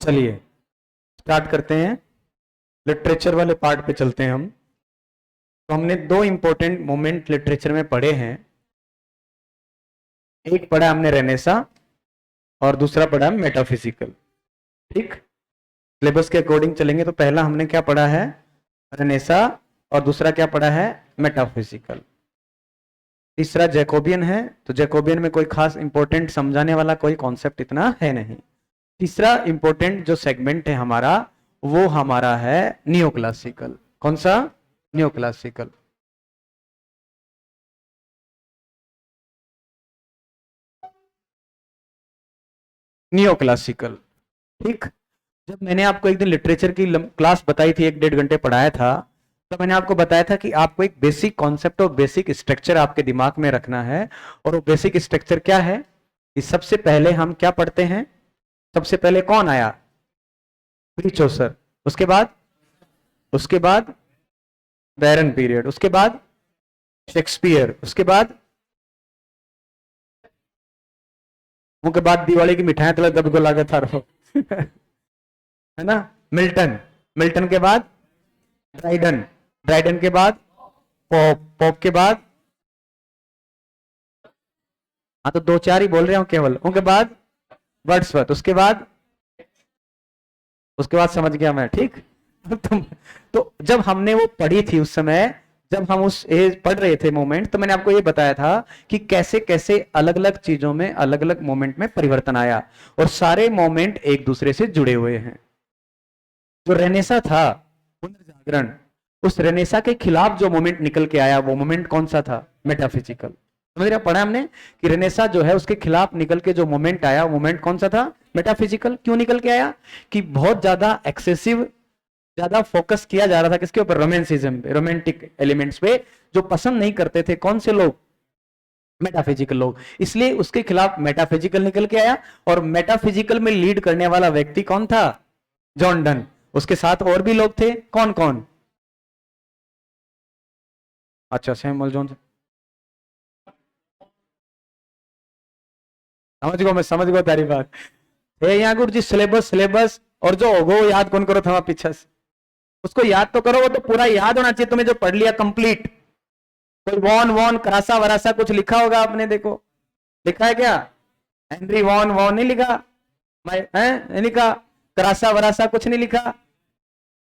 चलिए स्टार्ट करते हैं, लिटरेचर वाले पार्ट पे चलते हैं हम। तो हमने दो इंपॉर्टेंट मोमेंट लिटरेचर में पढ़े हैं। एक पढ़ा हमने रेनेसा और दूसरा पढ़ा मेटाफिजिकल। ठीक, सिलेबस के अकॉर्डिंग चलेंगे तो पहला हमने क्या पढ़ा है, रेनेसा, और दूसरा क्या पढ़ा है, मेटाफिजिकल। तीसरा जैकोबियन है, तो जैकोबियन में कोई खास इंपॉर्टेंट समझाने वाला कोई कॉन्सेप्ट इतना है नहीं। तीसरा इंपॉर्टेंट जो सेगमेंट है हमारा, वो हमारा है नियोक्लासिकल। कौन सा? नियोक्लासिकल। नियोक्लासिकल। ठीक, जब मैंने आपको एक दिन लिटरेचर की क्लास बताई थी, 1-1.5 घंटे पढ़ाया था, तो मैंने आपको बताया था कि आपको एक बेसिक कॉन्सेप्ट और बेसिक स्ट्रक्चर आपके दिमाग में रखना है। और वो बेसिक स्ट्रक्चर क्या है कि सबसे पहले हम क्या पढ़ते हैं, सबसे पहले कौन आया, प्रीचोसर। उसके बाद बैरन पीरियड, उसके बाद शेक्सपियर, उसके बाद दिवाली की मिठाई तले दब गोला के था है ना, मिल्टन। मिल्टन के बाद ड्राइडन, ड्राइडन के बाद पॉप, पॉप के बाद, हाँ तो 2-4 ही बोल रहे हो केवल, उनके बाद वर्ड्सवर्थ, उसके बाद समझ गया मैं। ठीक तो जब हमने वो पढ़ी थी उस समय, जब हम उस एज पढ़ रहे थे मोमेंट, तो मैंने आपको ये बताया था कि कैसे कैसे अलग अलग चीजों में अलग अलग मोमेंट में परिवर्तन आया, और सारे मोमेंट एक दूसरे से जुड़े हुए हैं। जो रेनेसा था, पुनर्जागरण, उस रेनेसा के खिलाफ जो मोमेंट निकल के आया, वो मोमेंट कौन सा था, मेटाफिजिकल। समझ रहे, पढ़ा हमने कि रेनेसा जो है उसके खिलाफ निकल के जो मोमेंट आया, वो मोमेंट कौन सा था, मेटाफिजिकल। क्यों निकल के आया कि बहुत ज्यादा एक्सेसिव, ज्यादा फोकस किया जा रहा था किसके ऊपर, रोमांसिज्म पे, रोमांटिक एलिमेंट्स पे, जो पसंद नहीं करते थे कौन से लोग, मेटाफिजिकल लोग। इसलिए उसके खिलाफ मेटाफिजिकल निकल के आया, और मेटाफिजिकल में लीड करने वाला व्यक्ति कौन था, जॉन डन। उसके साथ और भी लोग थे, कौन कौन, अच्छा सैमुअल जॉन्स, समझ गो तारी बात। यहाँ गुरु जी सिलेबस और जो होगो वो याद कौन करो था पीछे से, उसको याद तो करो, वो तो पूरा याद होना चाहिए तुम्हें जो पढ़ लिया कंप्लीट। कोई वॉन वॉन करासा वरासा कुछ लिखा होगा आपने, देखो लिखा है क्या, हेनरी वॉन वॉन नहीं लिखा, नहीं लिखा, करासा वरासा कुछ नहीं लिखा,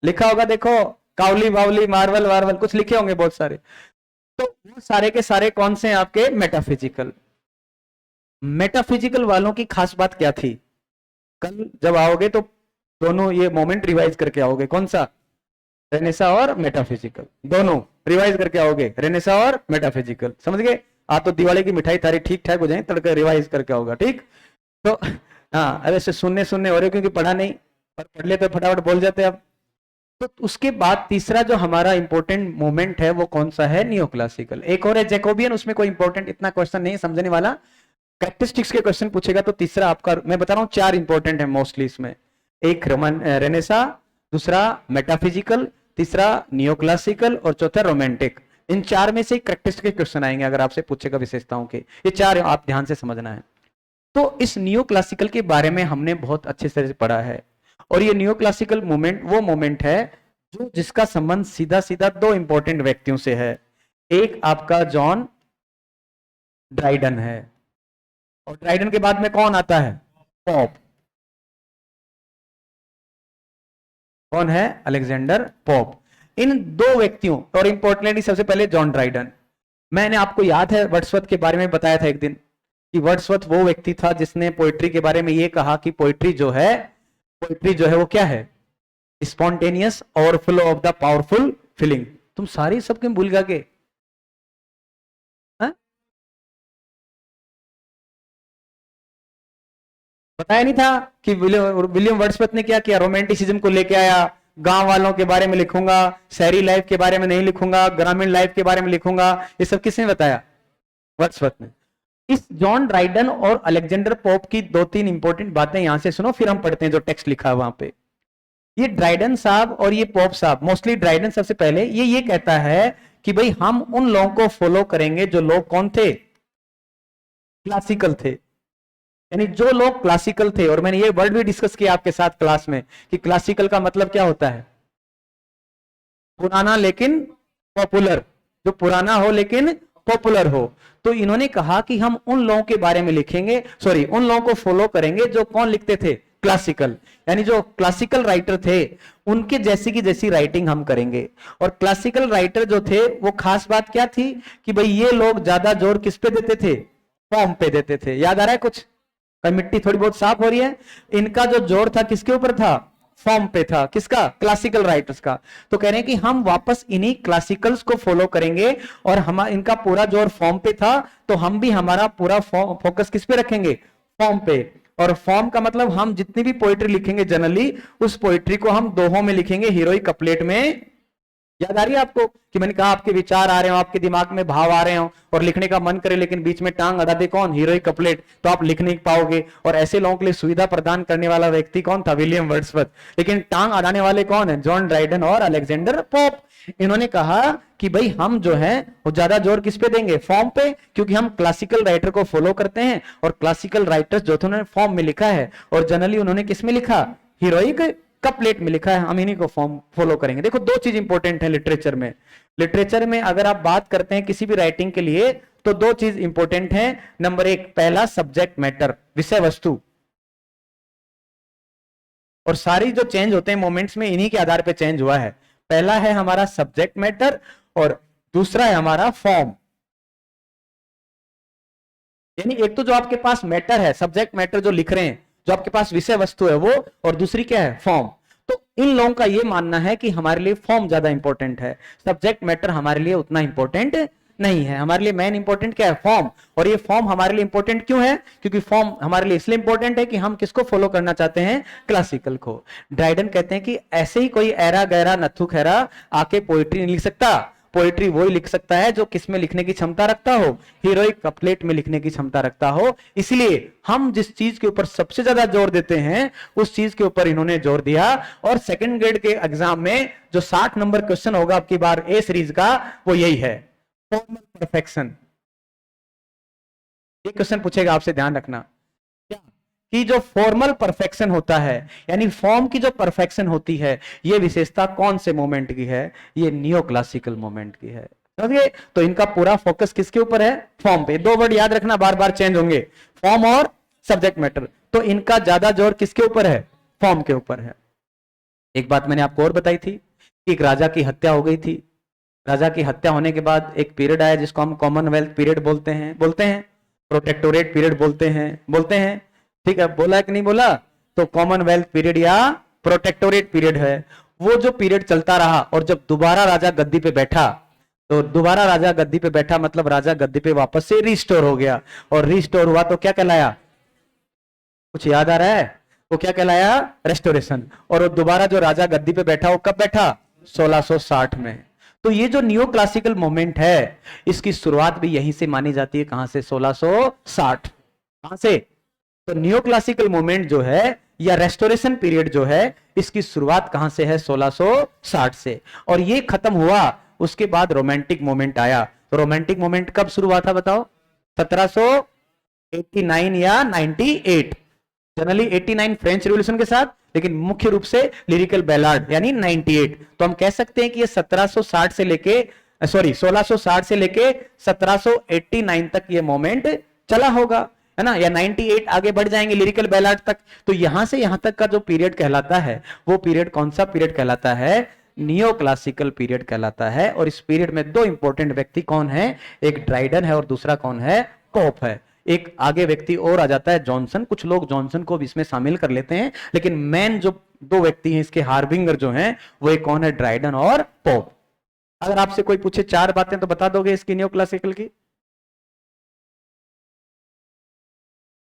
लिखा होगा देखो, काउली बाउली मार्वल वार्वल कुछ लिखे होंगे बहुत सारे। तो वो सारे के सारे कौन से हैं आपके, मेटाफिजिकल। मेटाफिजिकल वालों की खास बात क्या थी, कल जब आओगे तो दोनों ये मोमेंट रिवाइज करके आओगे। कौन सा, रेनेसा और मेटाफिजिकल, दोनों रिवाइज करके आओगे, रेनेसा और मेटाफिजिकल। समझ गए, आप तो दिवाली की मिठाई तारी ठीक ठाक हो जाए, तड़के रिवाइज करके आओगा। ठीक, तो हाँ अब ऐसे सुनने हो रहे हो क्योंकि पढ़ा नहीं, पर पढ़ ले तो फटाफट बोल जाते अब। तो उसके बाद तीसरा जो हमारा इंपॉर्टेंट मोमेंट है वो कौन सा है, नियोक्लासिकल। एक और है जैकोबियन, उसमें कोई इंपॉर्टेंट इतना क्वेश्चन नहीं समझने वाला, कैरेक्टरिस्टिक्स के क्वेश्चन पूछेगा। तो तीसरा आपका, मैं बता रहा हूं 4 इंपॉर्टेंट है मोस्टली इसमें, एक रेनेसा, दूसरा मेटाफिजिकल, तीसरा नियोक्लासिकल, और चौथा रोमांटिक। इन 4 में से कैरेक्टरिस्टिक के क्वेश्चन आएंगे अगर आपसे पूछेगा विशेषताओं के, ये 4 आप ध्यान से समझना है। तो इस नियोक्लासिकल के बारे में हमने बहुत अच्छे से पढ़ा है, और ये नियोक्लासिकल मूवमेंट वो मूवमेंट है जो जिसका संबंध सीधा सीधा 2 इंपॉर्टेंट व्यक्तियों से है। एक आपका जॉन ड्राइडन है, और ड्राइडन के बाद में कौन आता है, पॉप। कौन है, अलेक्जेंडर पॉप। इन 2 व्यक्तियों, और इंपॉर्टेंटली सबसे पहले जॉन ड्राइडन। मैंने आपको याद है वर्ड्सवर्थ के बारे में बताया था एक दिन कि वर्ड्सवर्थ वो व्यक्ति था जिसने पोइट्री के बारे में ये कहा कि पोइट्री जो है वो क्या है, spontaneous overflow of the powerful feeling. तुम सारी सब क्यों भूल गए, बताया नहीं था कि विलियम वर्ड्सवर्थ ने क्या किया, रोमांटिसिज्म को लेके आया। गांव वालों के बारे में लिखूंगा, शहरी लाइफ के बारे में नहीं लिखूंगा, ग्रामीण लाइफ के बारे में लिखूंगा, ये सब किसने बताया, वर्ड्सवर्थ ने। इस जॉन ड्राइडन और अलेक्जेंडर पोप की 2-3 इंपॉर्टेंट बातें यहां से सुनो, फिर हम पढ़ते हैं जो टेक्स्ट लिखा है वहां पे। ये ड्राइडन साहब और ये पोप साहब, मोस्टली ड्राइडन सबसे पहले ये कहता है कि भाई हम उन लोगों को फॉलो करेंगे जो लोग कौन थे, क्लासिकल थे। यानी जो लोग क्लासिकल थे, और मैंने ये वर्ड भी डिस्कस किया आपके साथ क्लास में कि क्लासिकल का मतलब क्या होता है, पुराना लेकिन पॉपुलर, जो पुराना हो लेकिन पॉपुलर हो। तो इन्होंने कहा कि हम उन लोगों के बारे में लिखेंगे, सॉरी उन लोगों को फॉलो करेंगे जो कौन लिखते थे, क्लासिकल, यानी जो क्लासिकल राइटर थे उनके जैसी की जैसी राइटिंग हम करेंगे। और क्लासिकल राइटर जो थे वो खास बात क्या थी कि भाई ये लोग ज्यादा जोर किस पे देते थे, फॉर्म पे देते थे। याद आ रहा है कुछ, मिट्टी थोड़ी बहुत साफ हो रही है। इनका जो जोर था किसके ऊपर था, फॉर्म पे था, किसका, क्लासिकल राइटर्स का। तो कह रहे हैं कि हम वापस इन्हीं क्लासिकल्स को फॉलो करेंगे और हम, इनका पूरा जोर फॉर्म पे था तो हम भी हमारा पूरा फोकस किस पे रखेंगे, फॉर्म पे। और फॉर्म का मतलब हम जितनी भी पोइट्री लिखेंगे जनरली उस पोइट्री को हम दोहों में लिखेंगे, हीरोइक कपलेट में। याद आ रही है आपको कि मैंने कहा आपके विचार आ रहे हो, आपके दिमाग में भाव आ रहे हो और लिखने का मन करे लेकिन बीच में टांग अड़ा दे कौन, हीरोइक कपलेट, तो आप लिख नहीं पाओगे। और ऐसे लोगों के लिए सुविधा प्रदान करने वाला व्यक्ति कौन था, विलियम वर्ड्सवर्थ। लेकिन टांग अड़ाने वाले कौन है, जॉन ड्राइडन और अलेक्जेंडर पोप। इन्होंने कहा कि भाई हम जो है वो ज्यादा जोर किस पे देंगे, फॉर्म पे, क्योंकि हम क्लासिकल राइटर को फॉलो करते हैं और क्लासिकल राइटर्स जो थे उन्होंने फॉर्म में लिखा है और जनरली उन्होंने किस में लिखा, हीरोइक कपलेट में लिखा है, हम इन्हीं को फॉर्म फॉलो करेंगे। देखो दो चीज इंपॉर्टेंट है लिटरेचर में। लिटरेचर में अगर आप बात करते हैं किसी भी राइटिंग के लिए तो दो चीज इंपॉर्टेंट है। नंबर एक, पहला सब्जेक्ट मैटर, विषय वस्तु, और सारी जो चेंज होते हैं मोमेंट्स में इन्हीं के आधार पे चेंज हुआ है। पहला है हमारा सब्जेक्ट मैटर और दूसरा है हमारा फॉर्म। यानी एक तो जो आपके पास मैटर है, सब्जेक्ट मैटर जो लिख रहे हैं, जो आपके पास विषय वस्तु है वो, और दूसरी क्या है, फॉर्म। तो इन लोगों का ये मानना है कि हमारे लिए फॉर्म ज्यादा इंपॉर्टेंट है, सब्जेक्ट मैटर हमारे लिए उतना इंपॉर्टेंट नहीं है। हमारे लिए मेन इंपॉर्टेंट क्या है, फॉर्म। और ये फॉर्म हमारे लिए इंपॉर्टेंट क्यों है, क्योंकि फॉर्म हमारे लिए इसलिए इंपॉर्टेंट है कि हम किसको फॉलो करना चाहते हैं, क्लासिकल को। ड्राइडन कहते हैं कि ऐसे ही कोई ऐरा गहरा नथु खैरा आके पोइट्री नहीं लिख सकता। पोइट्री वही लिख सकता है जो किस में लिखने की क्षमता रखता हो, हीरोइक कपलेट में लिखने की क्षमता रखता हो। इसलिए हम जिस चीज के ऊपर सबसे ज्यादा जोर देते हैं उस चीज के ऊपर इन्होंने जोर दिया। और सेकंड ग्रेड के एग्जाम में जो 60 नंबर क्वेश्चन होगा आपकी बार ए सीरीज का वो यही है, फॉर्मल परफेक्शन। ये क्वेश्चन पूछेगा आपसे, ध्यान रखना कि जो फॉर्मल परफेक्शन होता है यानी फॉर्म की जो परफेक्शन होती है ये विशेषता कौन से मोमेंट की है, ये नियो क्लासिकल मोमेंट की है। समझिए, तो इनका पूरा फोकस किसके ऊपर है, फॉर्म पे। दो वर्ड याद रखना, बार बार चेंज होंगे, फॉर्म और सब्जेक्ट मैटर। तो इनका ज्यादा जोर किसके ऊपर है, फॉर्म के ऊपर है। एक बात मैंने आपको और बताई थी कि एक राजा की हत्या हो गई थी। राजा की हत्या होने के बाद एक पीरियड आया जिसको हम कॉमनवेल्थ पीरियड बोलते हैं, प्रोटेक्टोरेट पीरियड बोलते हैं, ठीक है, बोला है कि नहीं बोला। तो कॉमनवेल्थ पीरियड या प्रोटेक्टोरेट पीरियड है, वो जो पीरियड चलता रहा। और जब दोबारा राजा गद्दी पे बैठा, तो दोबारा राजा गद्दी पे बैठा मतलब राजा गद्दी पे वापस से रिस्टोर हो गया। और रिस्टोर हुआ तो क्या कहलाया, कुछ याद आ रहा है, वो क्या कहलाया, रेस्टोरेशन। और दोबारा जो राजा गद्दी पे बैठा वो कब बैठा, 1660 में। तो ये जो नियो क्लासिकल मोमेंट है इसकी शुरुआत भी यहीं से मानी जाती है, कहां से, 1660। कहां से, तो नियो क्लासिकल मोमेंट जो है या रेस्टोरेशन पीरियड जो है इसकी शुरुआत कहां से है, 1660 से। और ये खत्म हुआ, उसके बाद रोमांटिक मोमेंट आया। तो रोमांटिक मोमेंट कब शुरू हुआ था बताओ, 1789 या 98। जनरली 89 फ्रेंच रिवॉल्यूशन के साथ, लेकिन मुख्य रूप से लिरिकल बैलार्ड यानी 98। तो हम कह सकते हैं कि ये 1760 से लेके 1660 से लेके 1789 तक ये मोमेंट चला होगा, है ना, या 98 आगे बढ़ जाएंगे लिरिकल बैलार्ड तक। तो यहां से यहां तक का जो पीरियड कहलाता है वो पीरियड कौन सा पीरियड कहलाता है, नियो क्लासिकल पीरियड कहलाता है। और इस पीरियड में दो इंपॉर्टेंट व्यक्ति कौन है, एक ड्राइडन है और दूसरा कौन है, पोप है। एक आगे व्यक्ति और आ जाता है जॉनसन, कुछ लोग जॉनसन को भी इसमें शामिल कर लेते हैं, लेकिन मेन जो दो व्यक्ति हैं इसके हार्बिंगर जो हैं वो एक कौन है, ड्राइडन और पोप। अगर आपसे कोई पूछे चार बातें तो बता दोगे इसकी नियो क्लासिकल की,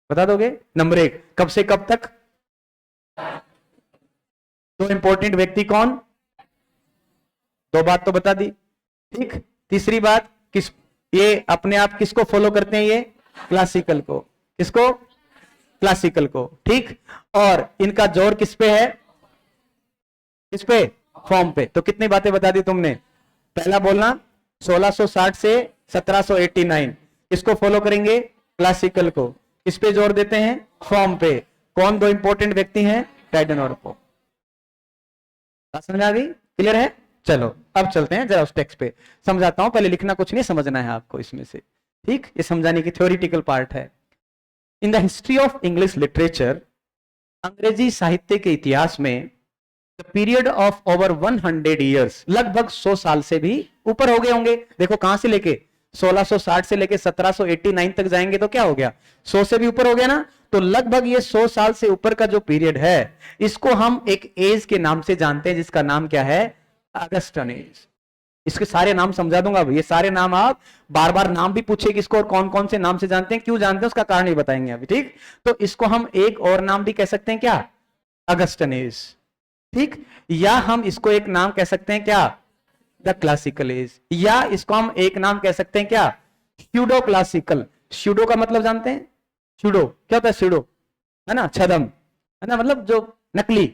बता दोगे। नंबर एक, कब से कब तक, दो इंपॉर्टेंट व्यक्ति कौन, दो बात तो बता दी, ठीक। तीसरी बात, किस, ये अपने आप किसको फॉलो करते हैं, ये क्लासिकल को, किसको, क्लासिकल को, ठीक। और इनका जोर किस पे है, किस पे, फॉर्म पे। तो कितनी बातें बता दी तुमने, पहला बोलना 1660 से 1789 किसको फॉलो करेंगे, क्लासिकल को। किस पे जोर देते हैं? फॉर्म पे। कौन दो इंपॉर्टेंट व्यक्ति हैं? टाइटन और पो। बात समझ आ गई? क्लियर है? चलो अब चलते हैं जरा उस टेक्स्ट पे, समझाता हूं। पहले लिखना कुछ नहीं, समझना है आपको इसमें से, ठीक? ये समझाने की थ्योरिटिकल पार्ट है। In the history of English literature, अंग्रेजी साहित्य के इतिहास में, the period of over 100 years, लगभग 100 साल से भी ऊपर हो गए होंगे। देखो कहां से लेके 1660 से लेके 1789 तक जाएंगे तो क्या हो गया? 100 से भी ऊपर हो गया ना। तो लगभग ये 100 साल से ऊपर का जो पीरियड है, इसको हम एक एज के नाम से जानते हैं, जिसका नाम क्या है? Augustan as. इसके सारे नाम समझा दूंगा। ये सारे नाम आप बार बार नाम भी पूछे किसको और कौन कौन से नाम से जानते हैं, क्यों जानते हैं, उसका कारण ही बताएंगे अभी, ठीक? तो इसको हम एक और नाम भी कह सकते हैं, क्या? अगस्टन एज, ठीक? या हम इसको एक नाम कह सकते हैं, क्या? The classical as. या इसको हम एक नाम कह सकते हैं, क्या? Pseudo classical. स्यूडो का मतलब जानते हैं? स्यूडो क्या होता है? स्यूडो है ना, छदम है ना, मतलब जो नकली,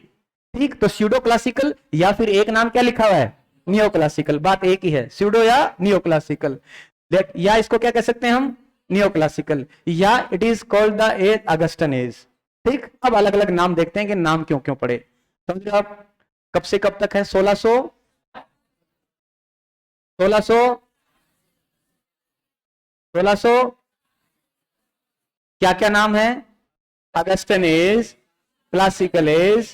ठीक? तो स्यूडो क्लासिकल, या फिर एक नाम क्या लिखा हुआ है? Neo classical. बात एक ही है, स्यूडो या नियो क्लासिकल। या इसको क्या कह सकते हैं हम? नियो क्लासिकल, या it is called the age Augustan age, ठीक? अब अलग अलग नाम देखते हैं कि नाम क्यों क्यों पड़े। समझो आप, कब से कब तक है? 1600 क्या क्या नाम है? Augustan as, classical as,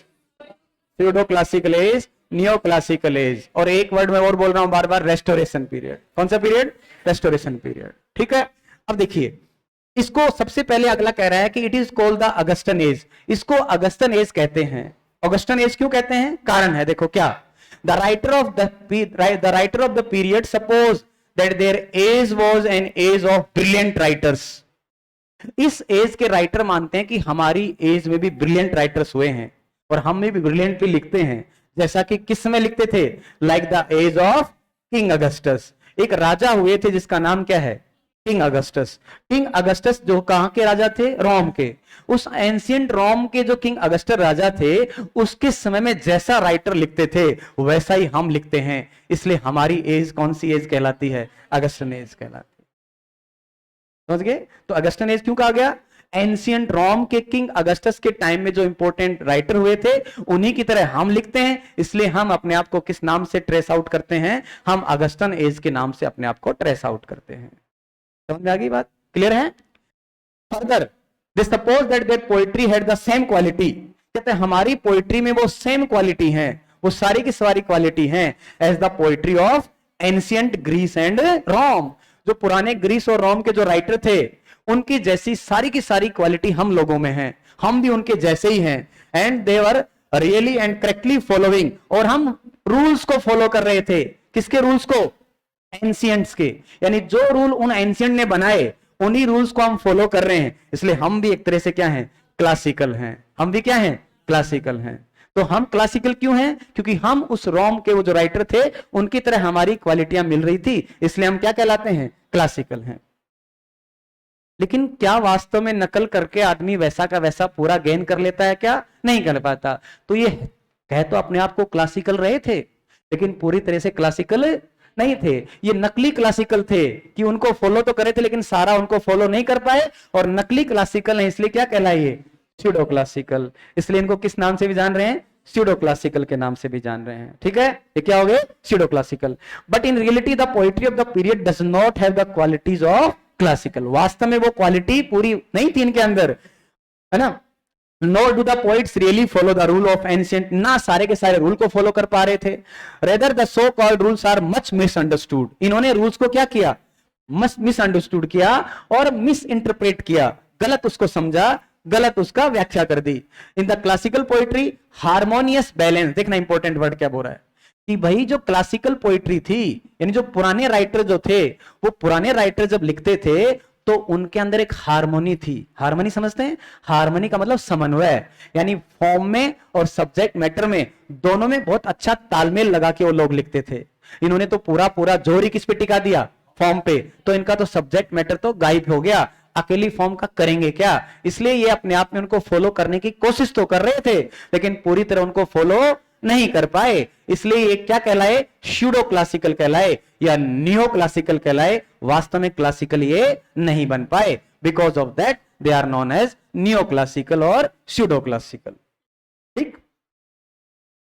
pseudo classical as, neo classical as, और एक वर्ड में और बोल रहा हूं बार बार, रेस्टोरेशन पीरियड। कौन सा पीरियड? रेस्टोरेशन पीरियड, ठीक है? अब देखिए, इसको सबसे पहले अगला कह रहा है कि it is called the Augustan as. इसको अगस्टन एज कहते हैं। अगस्टन एज क्यों कहते हैं? कारण है, देखो क्या। The writer of the period suppose that there age was an age of brilliant writers. इस एज के राइटर मानते हैं कि हमारी एज में भी ब्रिलियंट राइटर्स हुए हैं, और हम में भी ब्रिलियंटली लिखते हैं। जैसा कि किस समय लिखते थे? Like the age of King Augustus. एक राजा हुए थे जिसका नाम क्या है? King Augustus. किंग अगस्टस जो कहां के राजा थे? रोम के। उस एंशियंट रोम के जो किंग अगस्टस राजा थे, उसके समय में जैसा राइटर लिखते थे वैसा ही हम लिखते हैं, इसलिए हमारी एज कौन सी एज कहलाती है? अगस्टन एज कहलाती है। समझ गए? तो अगस्टन एज क्यों कहा गया? एंशियंट रोम के किंग अगस्टस के टाइम में जो इंपॉर्टेंट राइटर हुए थे, उन्हीं की तरह हम लिखते हैं, इसलिए हम अपने आप को किस नाम से ट्रेस आउट करते हैं? हम अगस्टन एज के नाम से अपने आप को ट्रेस आउट करते हैं। समझ में आ गई बात? क्लियर है? Further they suppose that their poetry had the same quality. कहते हैं हमारी पोएट्री में वो सेम क्वालिटी है, वो सारी की सारी क्वालिटी है as the poetry of ancient Greece and Rome. जो पुराने ग्रीस और रोम के जो राइटर थे, उनकी जैसी सारी की सारी क्वालिटी हम लोगों में है, हम भी उनके जैसे ही हैं। And they were really and correctly following, और हम रूल्स को फॉलो कर रहे थे। किसके रूल्स को? एंशियंट्स के। यानी जो रूल उन एंशियंट ने बनाए, उन्हीं रूल्स को हम फॉलो कर रहे हैं, इसलिए हम भी एक तरह से क्या हैं? क्लासिकल हैं। हम भी क्या हैं? क्लासिकल हैं। तो हम क्लासिकल क्यों हैं? क्योंकि हम उस रोम के वो जो राइटर थे, उनकी तरह हमारी क्वालिटियां मिल रही थी, इसलिए हम क्या कहलाते हैं? क्लासिकल हैं। लेकिन क्या वास्तव में नकल करके आदमी वैसा का वैसा पूरा गेन कर लेता है? क्या नहीं कर पाता। तो ये कह तो अपने आप को क्लासिकल रहे थे, लेकिन पूरी तरह से क्लासिकल नहीं थे। ये नकली क्लासिकल थे कि उनको फॉलो तो करे थे, लेकिन सारा उनको फॉलो नहीं कर पाए, और नकली क्लासिकल है, इसलिए क्या कहलाए? Pseudo classical. इसलिए इनको किस नाम से भी जान रहे हैं? स्यूडो क्लासिकल के नाम से भी जान रहे हैं, ठीक है? ये क्या हो गए? Pseudo classical. But in reality the poetry of the period does not have the qualities of classical. वास्तव में वो क्वालिटी पूरी नहीं थी इनके अंदर, है ना? Nor do the poets really follow the rule of ancient। ना सारे के सारे रूल को फॉलो कर पा रहे थे। Rather the so called rules are much misunderstood। इन्होंने रूल्स को क्या किया? मिसअंडरस्टूड किया और मिस इंटरप्रेट किया, गलत उसको समझा, गलत उसका व्याख्या कर दी। In the classical poetry harmonious balance. देखना इंपॉर्टेंट वर्ड क्या बोल रहा है कि भाई जो क्लासिकल पोइट्री थी, यानी जो पुराने राइटर जो थे, वो पुराने राइटर जब लिखते थे तो उनके अंदर एक हार्मोनी थी। हार्मोनी समझते हैं? हार्मोनी का मतलब समन्वय, यानी फॉर्म में और सब्जेक्ट मैटर में, दोनों में बहुत अच्छा तालमेल लगा के वो लोग लिखते थे। इन्होंने तो पूरा पूरा जोर ही किस पे टिका दिया? फॉर्म पे। तो इनका तो सब्जेक्ट मैटर तो गायब हो गया, अकेली फॉर्म का करेंगे क्या? इसलिए ये अपने आप में उनको फॉलो करने की कोशिश तो कर रहे थे, लेकिन पूरी तरह उनको फॉलो नहीं कर पाए, इसलिए ये क्या कहलाए? स्यूडो क्लासिकल कहलाए या नियो क्लासिकल कहलाए। वास्तव में क्लासिकल ये नहीं बन पाए। Because of that they are known as neo classical और स्यूडो क्लासिकल। ठीक।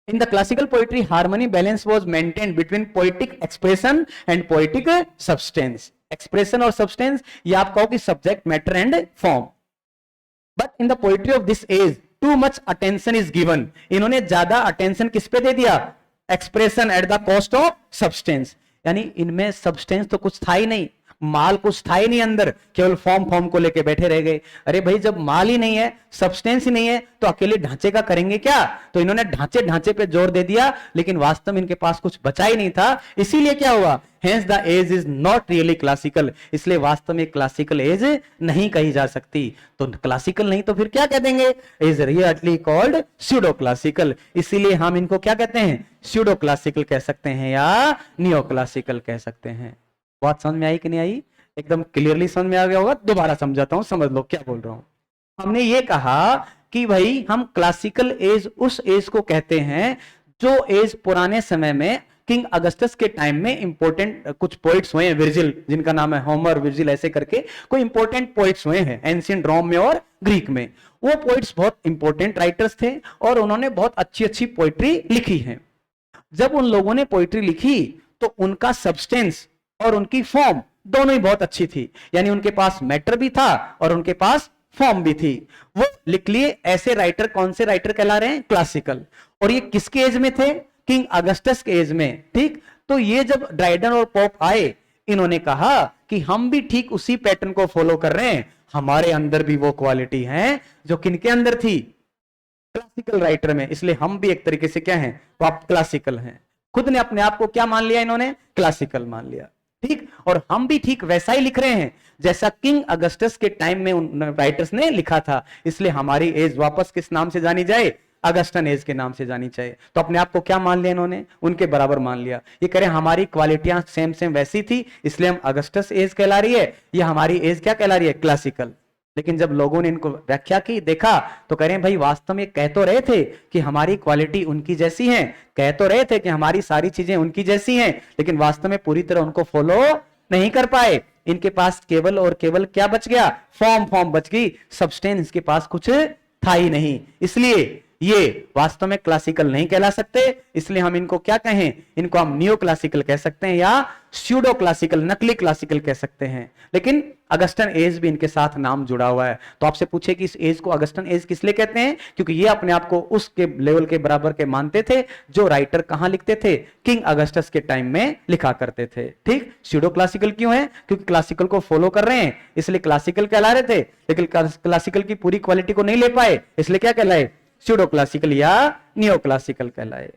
In the classical poetry, harmony balance was maintained between poetic expression and poetic substance. Expression और substance ये आप कहो कि subject, matter and form. But in the poetry of this age, too much attention is given. इन्होंने ज्यादा attention किस पे दे दिया? Expression at the cost of substance. यानी इनमें substance तो कुछ था ही नहीं, माल कुछ था ही नहीं अंदर, केवल फॉर्म को लेके बैठे रह गए। अरे भाई जब माल ही नहीं है, सब्सटेंस ही नहीं है, तो अकेले ढांचे का करेंगे क्या? तो इन्होंने ढांचे पे जोर दे दिया, लेकिन वास्तव में इनके पास कुछ बचा ही नहीं था। इसीलिए क्या हुआ? Hence the age is not really classical. इसलिए वास्तव में क्लासिकल एज नहीं कही जा सकती। तो क्लासिकल नहीं तो फिर क्या कह देंगे? Is really called pseudo classical. इसीलिए हम इनको क्या कहते हैं? स्यूडो क्लासिकल कह सकते हैं या नियो क्लासिकल कह सकते हैं। बात समझ में आई कि नहीं आई? एकदम क्लियरली समझ में आ गया होगा। दोबारा समझाता हूं, समझ लो क्या बोल रहा हूं। हमने ये कहा कि भाई हम क्लासिकल एज उस एज को कहते हैं जो एज पुराने समय में किंग अगस्टस के टाइम में इंपॉर्टेंट कुछ पोइट्स हुए हैं, विर्जिल जिनका नाम है, होमर, विर्जिल, ऐसे करके कोई इंपॉर्टेंट पोइट्स हुए हैं एंशिएंट रोम में और ग्रीक में। वो पोइट्स बहुत इंपॉर्टेंट राइटर्स थे और उन्होंने बहुत अच्छी अच्छी पोइट्री लिखी है। जब उन लोगों ने पोइट्री लिखी तो उनका सब्सटेंस और उनकी फॉर्म दोनों ही बहुत अच्छी थी। यानी उनके पास मैटर भी था और उनके पास फॉर्म भी थी। वो लिख लिए। ऐसे राइटर कौन से राइटर कहला रहे हैं? क्लासिकल। और ये किसके एज में थे? किंग अगस्टस के एज में। ठीक। तो ये जब ड्राइडन और पोप आए, इन्होंने कहा कि हम भी ठीक उसी पैटर्न को फॉलो कर रहे हैं, हमारे अंदर भी वो क्वालिटी है जो किनके अंदर थी? क्लासिकल राइटर में। इसलिए हम भी एक तरीके से क्या हैं? तो आप क्लासिकल हैं। खुद ने अपने आप को क्या मान लिया? इन्होंने क्लासिकल मान लिया। ठीक। और हम भी ठीक वैसा ही लिख रहे हैं जैसा किंग अगस्टस के टाइम में उन राइटर्स ने लिखा था। इसलिए हमारी एज वापस किस नाम से जानी जाए? अगस्टन एज के नाम से जानी चाहिए। तो अपने आप को क्या मान लिया इन्होंने? उनके बराबर मान लिया। ये कह रहे हैं हमारी क्वालिटियां सेम सेम वैसी थी, इसलिए हम अगस्टस एज कहला रही है, या हमारी एज क्या कहला रही है? क्लासिकल। लेकिन जब लोगों ने इनको व्याख्या की, देखा, तो कह रहे हैं भाई वास्तव में कह तो रहे थे कि हमारी क्वालिटी उनकी जैसी है, कह तो रहे थे कि हमारी सारी चीजें उनकी जैसी हैं, लेकिन वास्तव में पूरी तरह उनको फॉलो नहीं कर पाए। इनके पास केवल और केवल क्या बच गया? फॉर्म बच गई, सब्सटेंस के पास कुछ था ही नहीं। इसलिए ये वास्तव में क्लासिकल नहीं कहला सकते। इसलिए हम इनको क्या कहें? इनको हम नियो क्लासिकल कह सकते हैं या स्यूडो क्लासिकल, नकली क्लासिकल कह सकते हैं। लेकिन अगस्टन एज भी इनके साथ नाम जुड़ा हुआ है। तो आपसे पूछे कि इस एज को अगस्टन एज किस लिए कहते हैं? क्योंकि ये अपने आप को उसके लेवल के बराबर के मानते थे जो राइटर कहां लिखते थे? किंग अगस्टस के टाइम में लिखा करते थे। ठीक। स्यूडो क्लासिकल क्यों है? क्योंकि क्लासिकल को फॉलो कर रहे हैं, इसलिए क्लासिकल कहला रहे थे, लेकिन क्लासिकल की पूरी क्वालिटी को नहीं ले पाए, इसलिए क्या कहलाए? स्यूडो क्लासिकल या नियो क्लासिकल कहलाए।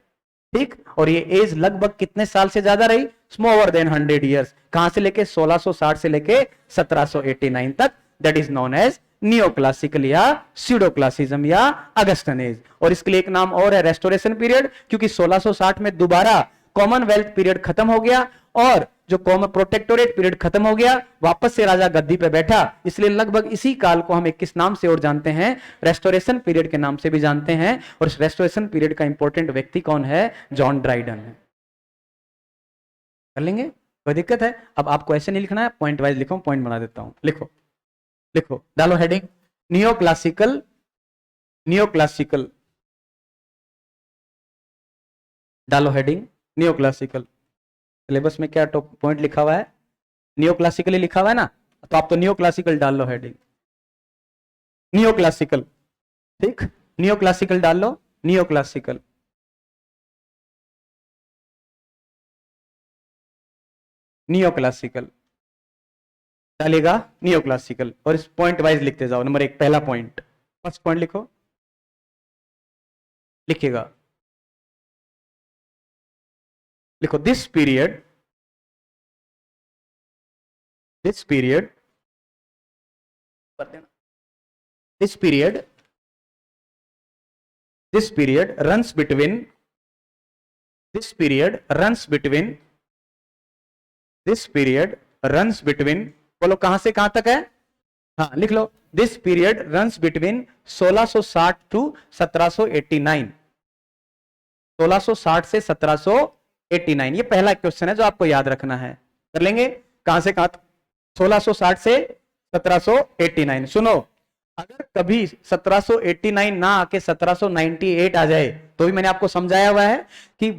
ठीक। और ये एज लगभग कितने साल से ज्यादा रही? More than 100 years. कहां से लेके? 1660 से लेके 1789 तक। That is known as neo classical या स्यूडो क्लासिज्म या अगस्टन एज। और इसके लिए एक नाम और है, रेस्टोरेशन पीरियड, क्योंकि 1660 में दोबारा कॉमनवेल्थ पीरियड खत्म हो गया और जो कॉमन प्रोटेक्टोरेट पीरियड खत्म हो गया, वापस से राजा गद्दी पे बैठा। इसलिए लगभग इसी काल को हम एक किस नाम से और जानते हैं? रेस्टोरेशन पीरियड के नाम से भी जानते हैं। और इस रेस्टोरेशन पीरियड का इंपॉर्टेंट व्यक्ति कौन है? जॉन ड्राइडन है। कर लेंगे? कोई दिक्कत है? अब आपको ऐसे नहीं लिखना है, पॉइंट वाइज लिखो, पॉइंट बना देता हूं। लिखो लिखो, डालो heading neo classical, neo classical, डालो हेडिंग नियो क्लासिकल। सिलेबस में क्या पॉइंट लिखा हुआ है? नियो क्लासिकली लिखा हुआ है ना, तो आप तो नियो क्लासिकल डाल लो हेडिंग, नियो क्लासिकल। ठीक। नियो क्लासिकल डाल लो, नियो क्लासिकल। नियो क्लासिकल डालेगा, नियो क्लासिकल। और इस पॉइंट वाइज लिखते जाओ। नंबर 1 पहला पॉइंट, फर्स्ट पॉइंट लिखो, लिखेगा, लिखो this period, this period, this period, this period runs between, this period runs between, this period runs between, बोलो कहां से कहां तक है? हाँ लिख लो, this period runs between 1660 to 1789, 1660 से 1789। ये पहला क्वेश्चन है जो आपको याद रखना है। कर लेंगे? कहां से कहां? 1660 से 1789। सुनो, अगर कभी 1789 ना आके 1798 आ जाए तो भी मैंने आपको समझाया हुआ है कि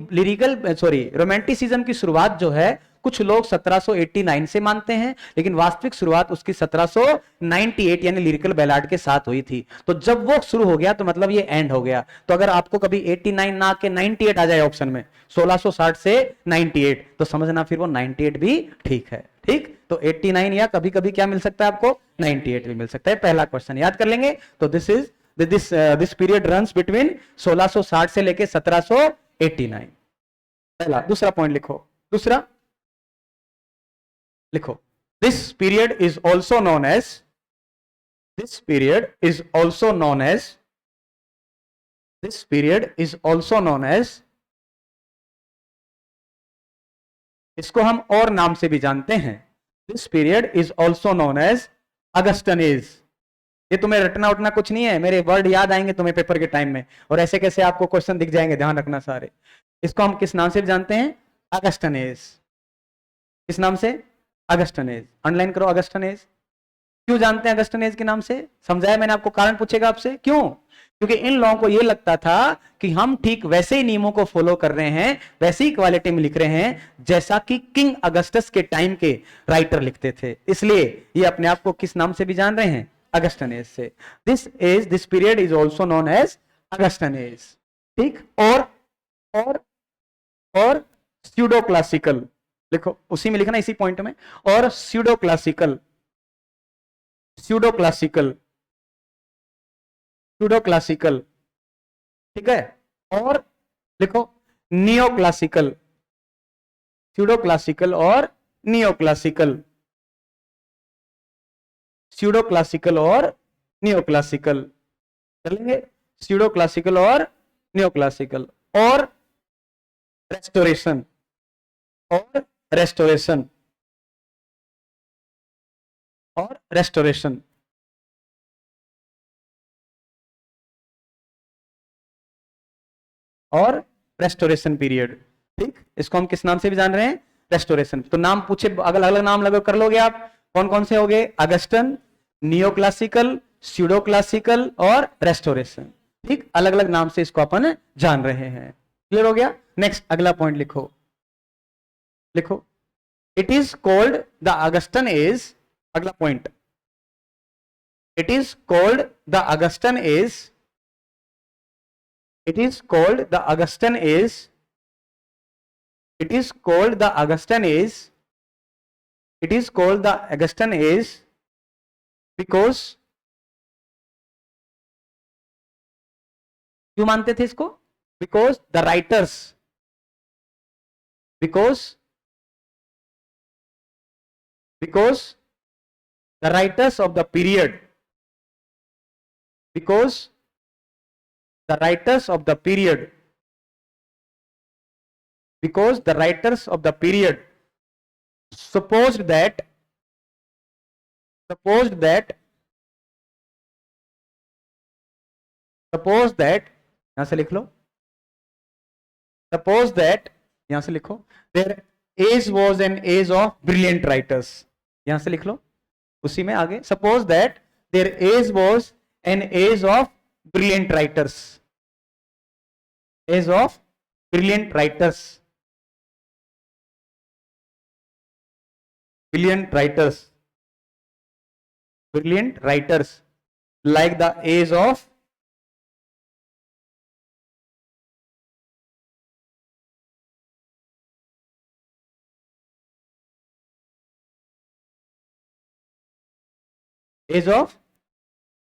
रोमांटिसिज्म की शुरुआत जो है कुछ लोग 1789 से मानते हैं, लेकिन वास्तविक शुरुआत उसकी 1798 यानी लिरिकल बैलाड के साथ हुई थी। तो जब वो शुरू हो गया तो मतलब ये एंड हो गया। तो अगर आपको कभी 89 ना आके 98 आ जाए ऑप्शन में, 1660 से 98, तो समझना फिर वो 98 भी ठीक है। ठीक, तो 89 या कभी कभी क्या मिल सकता है आपको, 98 भी मिल सकता है। पहला क्वेश्चन याद कर लेंगे। तो दिस पीरियड रन्स बिटवीन 1660 से लेके 1789। पहला। दूसरा पॉइंट लिखो, दूसरा लिखो, this period is also known as, this period is also known as, this period is also known as, इसको हम और नाम से भी जानते हैं, this period is also known as Augustan age. ये तुम्हें रटना उठना कुछ नहीं है, मेरे वर्ड याद आएंगे तुम्हें पेपर के टाइम में, और ऐसे कैसे आपको क्वेश्चन दिख जाएंगे, ध्यान रखना सारे। इसको हम किस नाम से जानते हैं, अगस्टन एज। किस नाम से, अगस्टन एज। अंडरलाइन करो, अगस्टन एज। क्यों जानते हैं अगस्टन एज के नाम से, समझाया मैंने आपको, कारण पूछेगा आपसे क्यों। क्योंकि इन लोगों को यह लगता था कि हम ठीक वैसे ही नियमों को फॉलो कर रहे हैं, वैसे ही क्वालिटी में लिख रहे हैं जैसा कि किंग अगस्टस के टाइम के राइटर लिखते थे। इसलिए ये अपने आप को किस नाम से भी जान रहे हैं, अगस्टन एज से। This period is also known as Augustan age. ठीक, और स्यूडो क्लासिकल लिखो, उसी में लिखना, इसी पॉइंट में। और pseudo classical, pseudo classical, pseudo classical, ठीक है। और लिखो नियो क्लासिकल, स्यूडो क्लासिकल और नियो क्लासिकल, स्यूडो क्लासिकल और नियो क्लासिकल चलेंगे, स्यूडो क्लासिकल और नियो क्लासिकल। और रेस्टोरेशन, और रेस्टोरेशन, और रेस्टोरेशन, और रेस्टोरेशन पीरियड। ठीक, इसको हम किस नाम से भी जान रहे हैं, रेस्टोरेशन। तो नाम पूछे, अलग अलग नाम लगा कर लोगे आप, कौन कौन से हो गए, Augustan, neo classical, pseudo classical और रेस्टोरेशन। ठीक, अलग अलग नाम से इसको अपन जान रहे हैं। क्लियर हो गया। नेक्स्ट अगला पॉइंट लिखो, लिखो, it is called the Augustan age. अगला point, it is called the Augustan age, it is called the Augustan age, it is called the Augustan age, it is called the Augustan age because, क्यों मानते थे इसको, because the writers, because the writers of the period, because the writers of the period, because the writers of the period supposed that यहां से लिख लो, suppose that, यहां से लिखो, their age was an age of brilliant writers। यहां से लिख लो, उसी में आगे, suppose that their age was an age of brilliant writers, age of brilliant writers, brilliant writers, brilliant writers, like the age of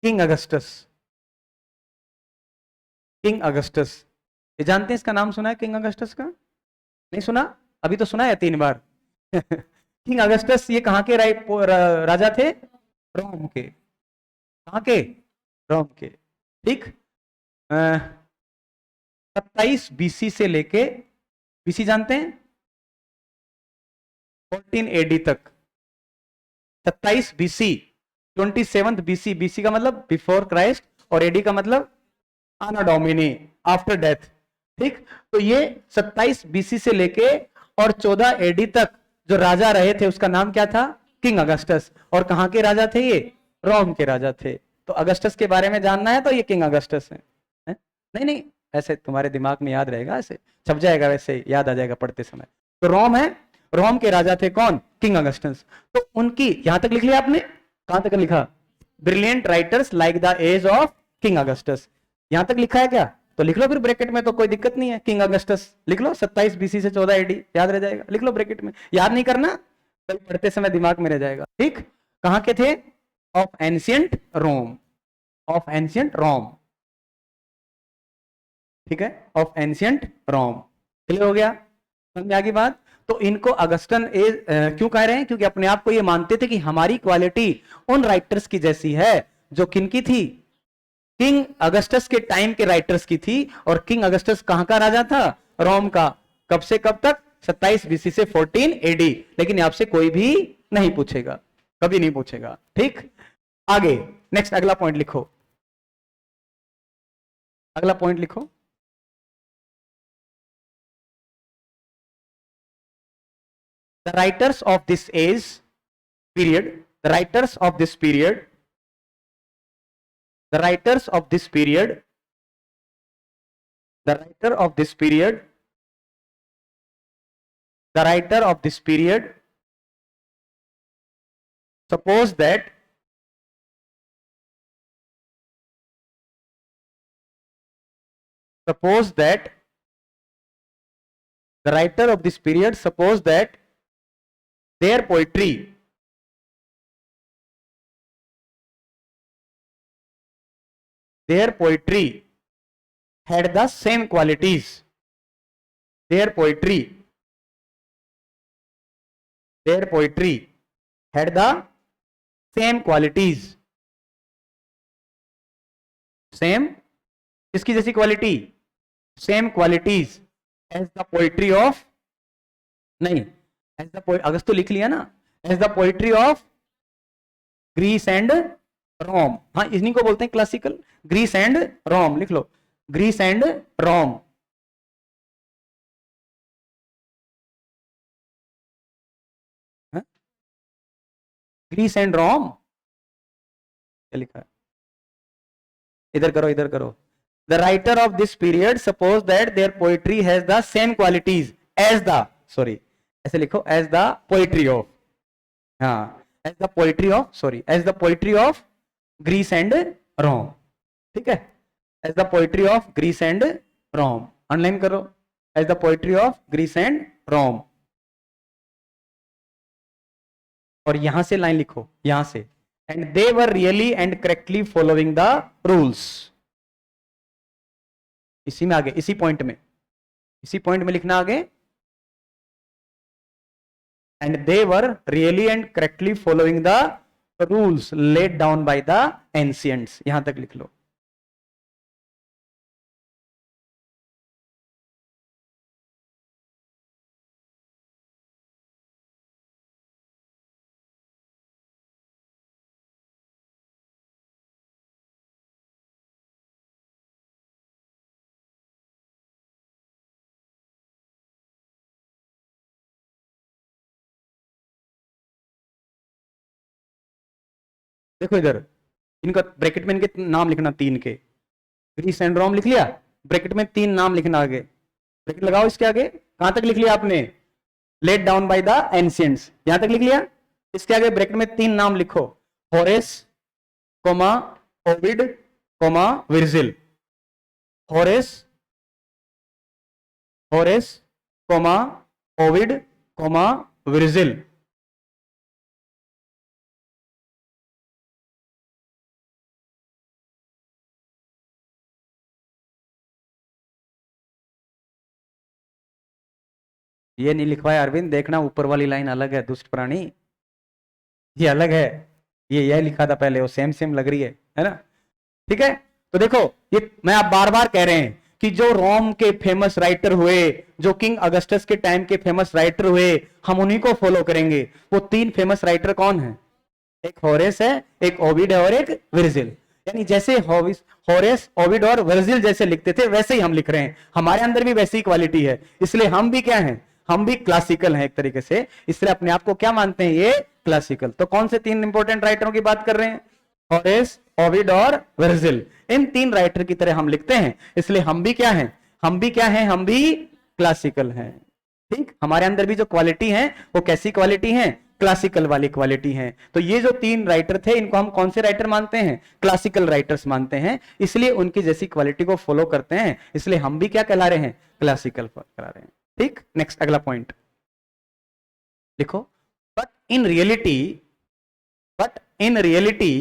king Augustus. King Augustus, ये जानते हैं, इसका नाम सुना है किंग अगस्टस का, नहीं सुना, अभी तो सुना है 3 बार। किंग अगस्टस ये कहां के राजा थे, रोम के। कहां के, रोम के। ठीक, 27 बीसी से लेके, बीसी जानते हैं, 14 एडी तक, 27 बीसी, 27 बीसी, बीसी का मतलब बिफोर क्राइस्ट, और एडी का मतलब आना डोमिनी, आफ्टर डेथ। ठीक, तो ये 27 बीसी से लेके और 14 एडी तक जो राजा रहे थे उसका नाम क्या था, किंग अगस्टस। और कहां के राजा थे ये, रोम के राजा थे। तो अगस्टस के बारे में जानना है तो ये किंग अगस्टस है? नहीं नहीं, ऐसे तुम्हारे दिमाग में याद रहेगा, ऐसे छप जाएगा, वैसे याद आ जाएगा पढ़ते समय। तो रोम है, रोम के राजा थे कौन? King Augustus. तो उनकी, यहां तक लिख लिया आपने? कहां तक लिखा? Brilliant writers like the age of King Augustus, यहां तक लिखा है क्या? तो लिख लो फिर ब्रैकेट में, तो कोई दिक्कत नहीं है। किंग अगस्टस लिख लो, 27 बीसी से 14 एडी, याद रह जाएगा, लिख लो ब्रैकेट में। याद नहीं करना, कल पढ़ते समय दिमाग में रह जाएगा। ठीक, कहां के थे? Of ancient Rome, of ancient Rome, ठीक है, ऑफ एंशियंट रोम। क्लियर हो गया? समझ में आ गई बात? तो इनको अगस्टन एज क्यों कह रहे हैं? क्योंकि अपने आप को ये मानते थे कि हमारी क्वालिटी उन राइटर्स की जैसी है जो किनकी थी? किंग अगस्टस के टाइम के राइटर्स की थी। और किंग अगस्टस कहां का राजा था? रोम का। कब से कब तक? 27 बीसी से 14 एडी। लेकिन आपसे कोई भी नहीं पूछेगा, कभी नहीं पूछेगा। ठीक, आगे नेक्स्ट, अगला पॉइंट लिखो, अगला पॉइंट लिखो। The writers of this age period, the writers of this period, the writers of this period, the writer of this period, the writer of this period suppose that the writer of this period suppose that their poetry had the same qualities, their poetry had the same qualities, same, इसकी जैसी quality, same qualities as the poetry of, नहीं, as the, अगस्त तो लिख लिया ना, as the poetry of Greece and Rome. हाँ, इन्हीं को बोलते हैं क्लासिकल, ग्रीस एंड रोम, लिख लो, Greece and Rome. Greece and Rome क्या लिखा है? इधर करो, इधर करो। The writer of this period suppose that their poetry has the same qualities as the, sorry ऐसे लिखो, एज द पोएट्री ऑफ, हाँ, as the poetry of, sorry, as the poetry of Greece and Rome. ठीक है, as the poetry of Greece and Rome, underline करो, as the poetry of Greece and रोम। और यहां से line लिखो, यहां से, and they were really and correctly following the rules. इसी में आगे, इसी पॉइंट में, इसी पॉइंट में लिखना आगे, and they were really and correctly following the rules laid down by the ancients, यहां तक लिख लो। देखो इधर, इनका ब्रैकेट में इनके नाम लिखना, तीन के, ग्रीस एंड रोम लिख लिया, ब्रैकेट में तीन नाम लिखना आगे, ब्रैकेट लगाओ इसके आगे। कहां तक लिख लिया आपने? Let down by the ancients, यहां तक लिख लिया। इसके आगे ब्रैकेट में तीन नाम लिखो, Horace, comma, Ovid, comma, Virgil. Horace, Horace, comma, Ovid, comma, Virgil. ये नहीं लिखवाया अरविंद, देखना ऊपर वाली लाइन अलग है, दुष्ट प्राणी, ये अलग है, ये लिखा था पहले, वो सेम सेम लग रही है ना? ठीक है, तो देखो, ये मैं आप बार बार कह रहे हैं कि जो रोम के फेमस राइटर हुए, जो किंग अगस्टस के टाइम के फेमस राइटर हुए, हम उन्हीं को फॉलो करेंगे। वो तीन फेमस राइटर कौन है? एक होरेस है, एक ओविड है, और एक विर्जिल। यानी जैसे होरेस, ओविड और वर्जिल जैसे लिखते थे, वैसे ही हम लिख रहे हैं। हमारे अंदर भी वैसी क्वालिटी है, इसलिए हम भी क्या हैं? हम भी क्लासिकल हैं एक तरीके से, इसलिए अपने आप को क्या मानते हैं? ये क्लासिकल। तो कौन से तीन इंपॉर्टेंट राइटरों की बात कर रहे हैं? होरेस, ओविड और वर्जिल, इन तीन राइटर की तरह हम लिखते हैं, इसलिए हम भी क्या हैं, हम भी क्या हैं, हम भी क्लासिकल हैं। ठीक, हमारे अंदर भी जो क्वालिटी है वो कैसी क्वालिटी है, क्लासिकल वाली क्वालिटी है। तो ये जो तीन राइटर थे इनको हम कौन से राइटर मानते हैं, क्लासिकल राइटर्स मानते हैं, इसलिए उनकी जैसी क्वालिटी को फॉलो करते हैं, इसलिए हम भी क्या कहला रहे हैं, क्लासिकल कहला रहे हैं। ठीक, नेक्स्ट अगला पॉइंट लिखो, but in reality, but in reality,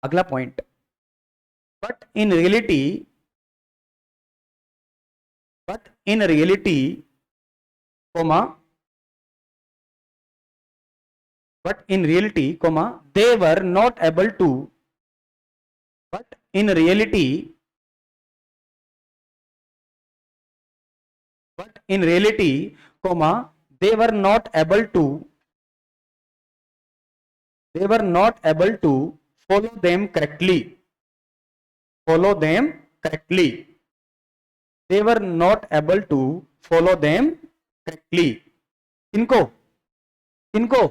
अगला point, but in reality, but in reality, comma, but in reality, comma, they were not able to, but in reality, but in reality, comma, they were not able to, they were not able to follow them correctly, follow them correctly, they were not able to follow them correctly, इनको, इनको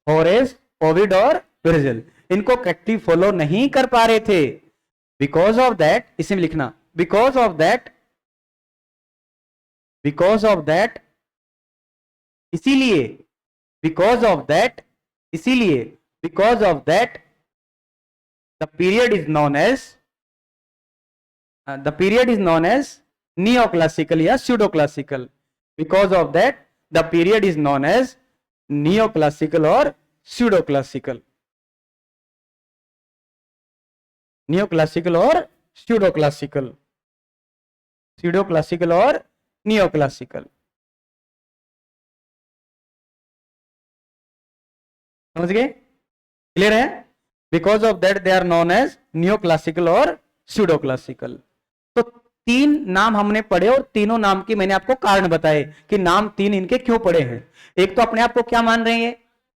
Horace, Ovid और Virgil, इनको correctly follow नहीं कर पा रहे थे, because of that, इसमें लिखना, because of that, because of that, इसीलिए, बिकॉज ऑफ दैट, इसीलिए, because of that, the period is known as, the period is known as neo classical या pseudo classical, because of that the period is known as neo classical और pseudo classical, neo classical और pseudo classical, pseudo classical और neo classical, समझ गए, clear है, because of that they are known as neo classical और pseudo classical. तो तीन नाम हमने पढ़े और तीनों नाम की मैंने आपको कारण बताए कि नाम तीन इनके क्यों पड़े हैं। एक तो अपने आप को क्या मान रहे हैं, ये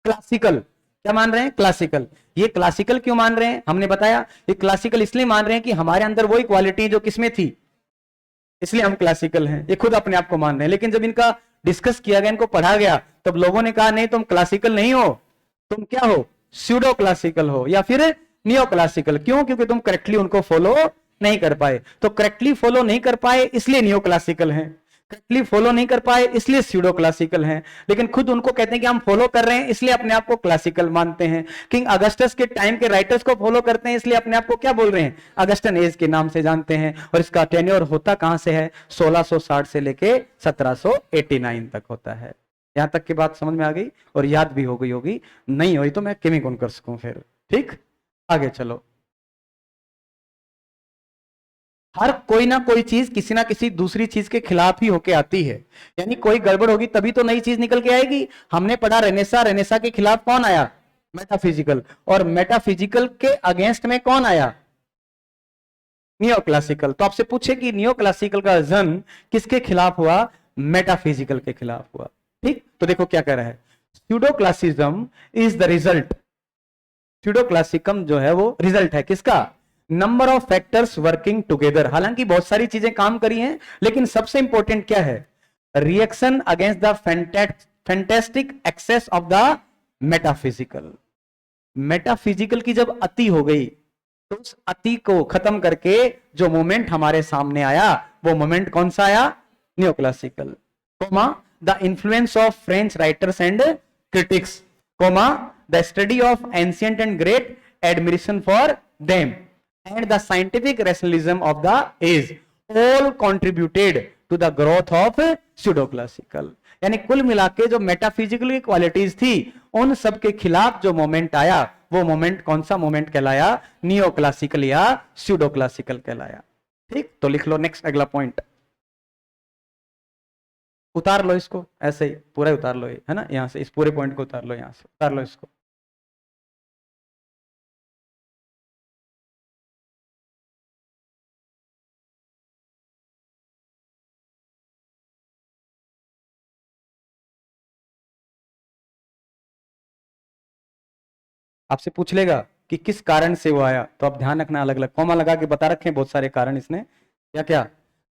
क्लासिकल, क्या मान रहे हैं, क्लासिकल। ये क्लासिकल क्यों मान रहे हैं, हमने बताया ये क्लासिकल इसलिए मान रहे हैं कि हमारे अंदर वही क्वालिटी जो किसमें थी, इसलिए हम क्लासिकल हैं, ये खुद अपने आप को मान रहे हैं। लेकिन जब इनका डिस्कस किया गया, इनको पढ़ा गया, तब लोगों ने कहा नहीं तुम क्लासिकल नहीं हो, तुम क्या हो, स्यूडो क्लासिकल हो या फिर नियो क्लासिकल। क्यों, क्योंकि तुम करेक्टली उनको फॉलो नहीं कर पाए। तो करेक्टली फॉलो नहीं कर पाए इसलिए नियो क्लासिकल हैं, करेक्टली फॉलो नहीं कर पाए इसलिए स्यूडो क्लासिकल हैं। लेकिन खुद उनको कहते हैं कि हम फॉलो कर रहे हैं इसलिए अपने आप को क्लासिकल मानते हैं। किंग अगस्टस के टाइम के राइटर्स को फॉलो करते हैं इसलिए अपने आप को क्या बोल रहे हैं, अगस्टन एज के नाम से जानते हैं। और इसका टेन्योर होता कहां से है, 1660 से लेके 1789 तक होता है। यहां तक की बात समझ में आ गई और याद भी हो गई होगी, नहीं हुई तो मैं केमी कौन कर सकूं फिर। ठीक, आगे चलो। हर कोई ना कोई चीज किसी ना किसी दूसरी चीज के खिलाफ ही होके आती है, यानी कोई गड़बड़ होगी तभी तो नई चीज निकल के आएगी। हमने पढ़ा रेनेसा, रेनेसा के खिलाफ कौन आया, मेटाफिजिकल, और मेटाफिजिकल के अगेंस्ट में कौन आया, नियो क्लासिकल। तो आपसे पूछे कि नियो क्लासिकल का जन्म किसके खिलाफ हुआ, मेटाफिजिकल के खिलाफ हुआ। ठीक, तो देखो क्या कह रहा है, pseudo classicism is the result, pseudo classicism जो है वो रिजल्ट है किसका, number of factors working together. हालांकि बहुत सारी चीजें काम करी हैं, लेकिन सबसे इंपॉर्टेंट क्या है, reaction against the fantastic excess of the metaphysical. Metaphysical की जब अति हो गई तो उस अति को खत्म करके जो मोमेंट हमारे सामने आया वो मोमेंट कौन सा आया, neo classical. Comma the influence of French writers and critics, comma the study of ancient and great admiration for them and the scientific rationalism of the age all contributed to the growth of pseudo classical। यानी कुल मिलाके जो metaphysical की qualities थी उन सब के खिलाफ जो मोमेंट आया वो मोमेंट कौन सा मोमेंट कहलाया, नियो क्लासिकल या स्यूडो क्लासिकल कहलाया। ठीक, तो लिख लो नेक्स्ट अगला पॉइंट, उतार लो इसको, ऐसे ही पूरा उतार लो, है ना, यहां से इस पूरे पॉइंट को उतार लो, यहां से उतार लो इसको। आपसे पूछ लेगा कि किस कारण से वो आया, तो आप ध्यान रखना, अलग अलग कॉमा लगा के बता रखे हैं बहुत सारे कारण इसने, क्या क्या,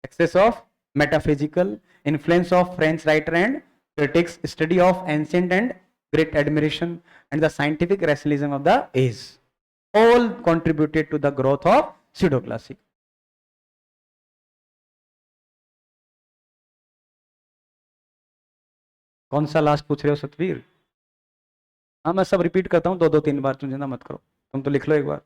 excess of metaphysical, influence of French writer and critics, study of ancient and great admiration, and the scientific rationalism of the age all contributed to the growth of pseudo-classic. कौन सा लास्ट पूछ रहे हो सतवीर? हाँ मैं सब रिपीट करता हूँ 2-2-3 बार, तुम चिंता मत करो, तुम तो लिख लो एक बार.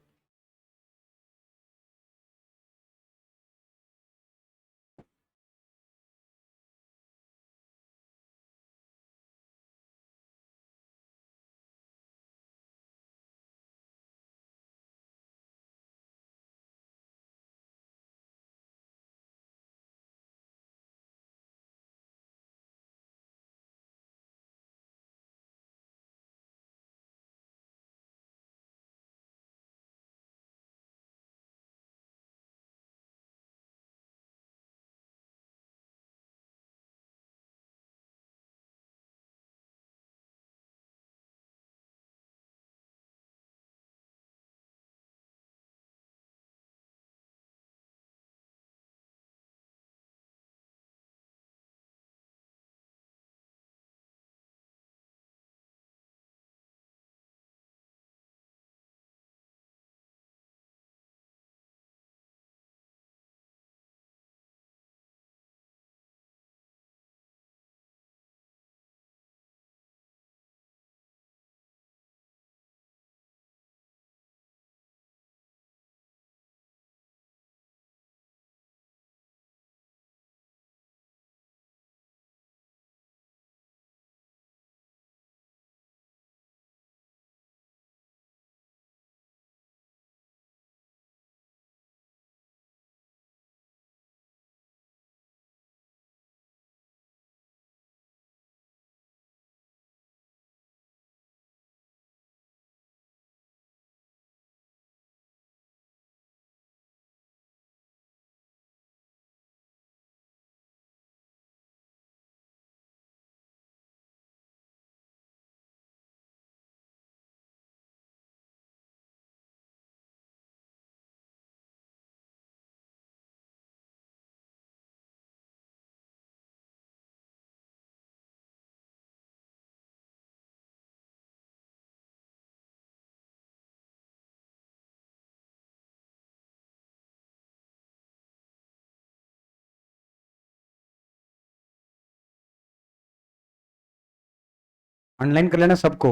ऑनलाइन कर लेना सबको,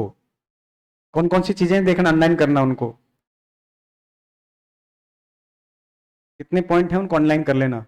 कौन कौन सी चीजें देखना ऑनलाइन करना उनको, कितने पॉइंट है उनको ऑनलाइन कर लेना.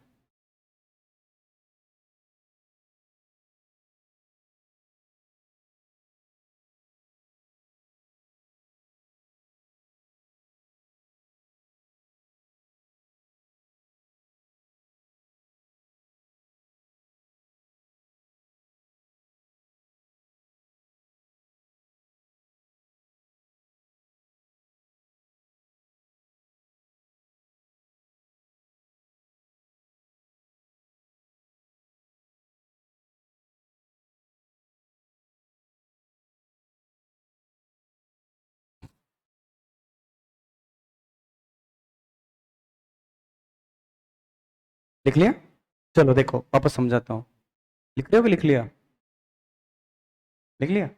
लिख लिया? चलो देखो वापस समझाता हूं. लिख रहे हो कि लिख लिया? लिख लिया?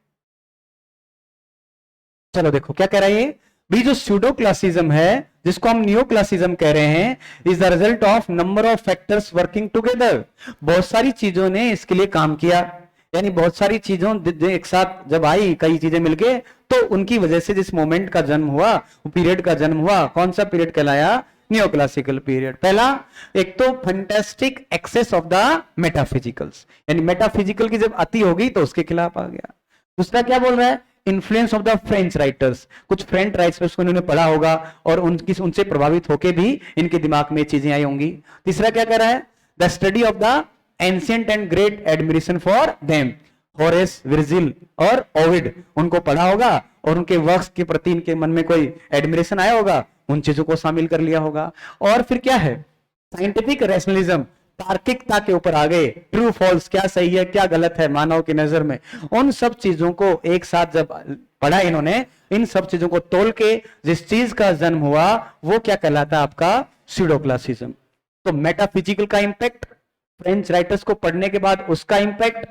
चलो देखो क्या कह रहा है ये भी, जो स्यूडो क्लासिज्म है जिसको हम नियो क्लासिज्म कह रहे हैं, is the result of number of factors working together. बहुत सारी चीजों ने इसके लिए काम किया, यानी बहुत सारी चीजों एक साथ जब आई, कई चीजें मिलके, तो उनकी वजह से जिस मोमेंट का जन्म हुआ, पीरियड का जन्म हुआ. कौन सा पीरियड कहलाया? Neo classical period. पहला, एक तो फैंटास्टिक एक्सेस ऑफ द मेटाफिजिकल्स, यानी मेटाफिजिकल की जब अति होगी तो उसके खिलाफ आ गया. दूसरा क्या बोल रहा है? Influence of the French writers, कुछ फ्रेंच राइटर्स को इन्होंने पढ़ा होगा और उनसे प्रभावित होकर भी इनके दिमाग में चीजें आई होंगी. तीसरा क्या कह रहा है? The study of the ancient and great admiration for them. Horace, Virgil और ओविड, उनको पढ़ा होगा और उनके वर्क्स के प्रति इनके मन में कोई एडमिरेशन आया होगा, उन चीजों को शामिल कर लिया होगा. और फिर क्या है? साइंटिफिक रैशनलिज्म, तार्किकता के ऊपर आ गए. ट्रू फॉल्स, क्या सही है क्या गलत है मानव की नजर में, उन सब चीजों को एक साथ जब पढ़ा इन्होंने, इन सब चीजों को तोल के जिस चीज का जन्म हुआ वो क्या कहलाता है? आपका स्यूडो क्लासिज्म. तो मेटाफिजिकल का इंपैक्ट, फ्रेंच राइटर्स को पढ़ने के बाद उसका इंपैक्ट,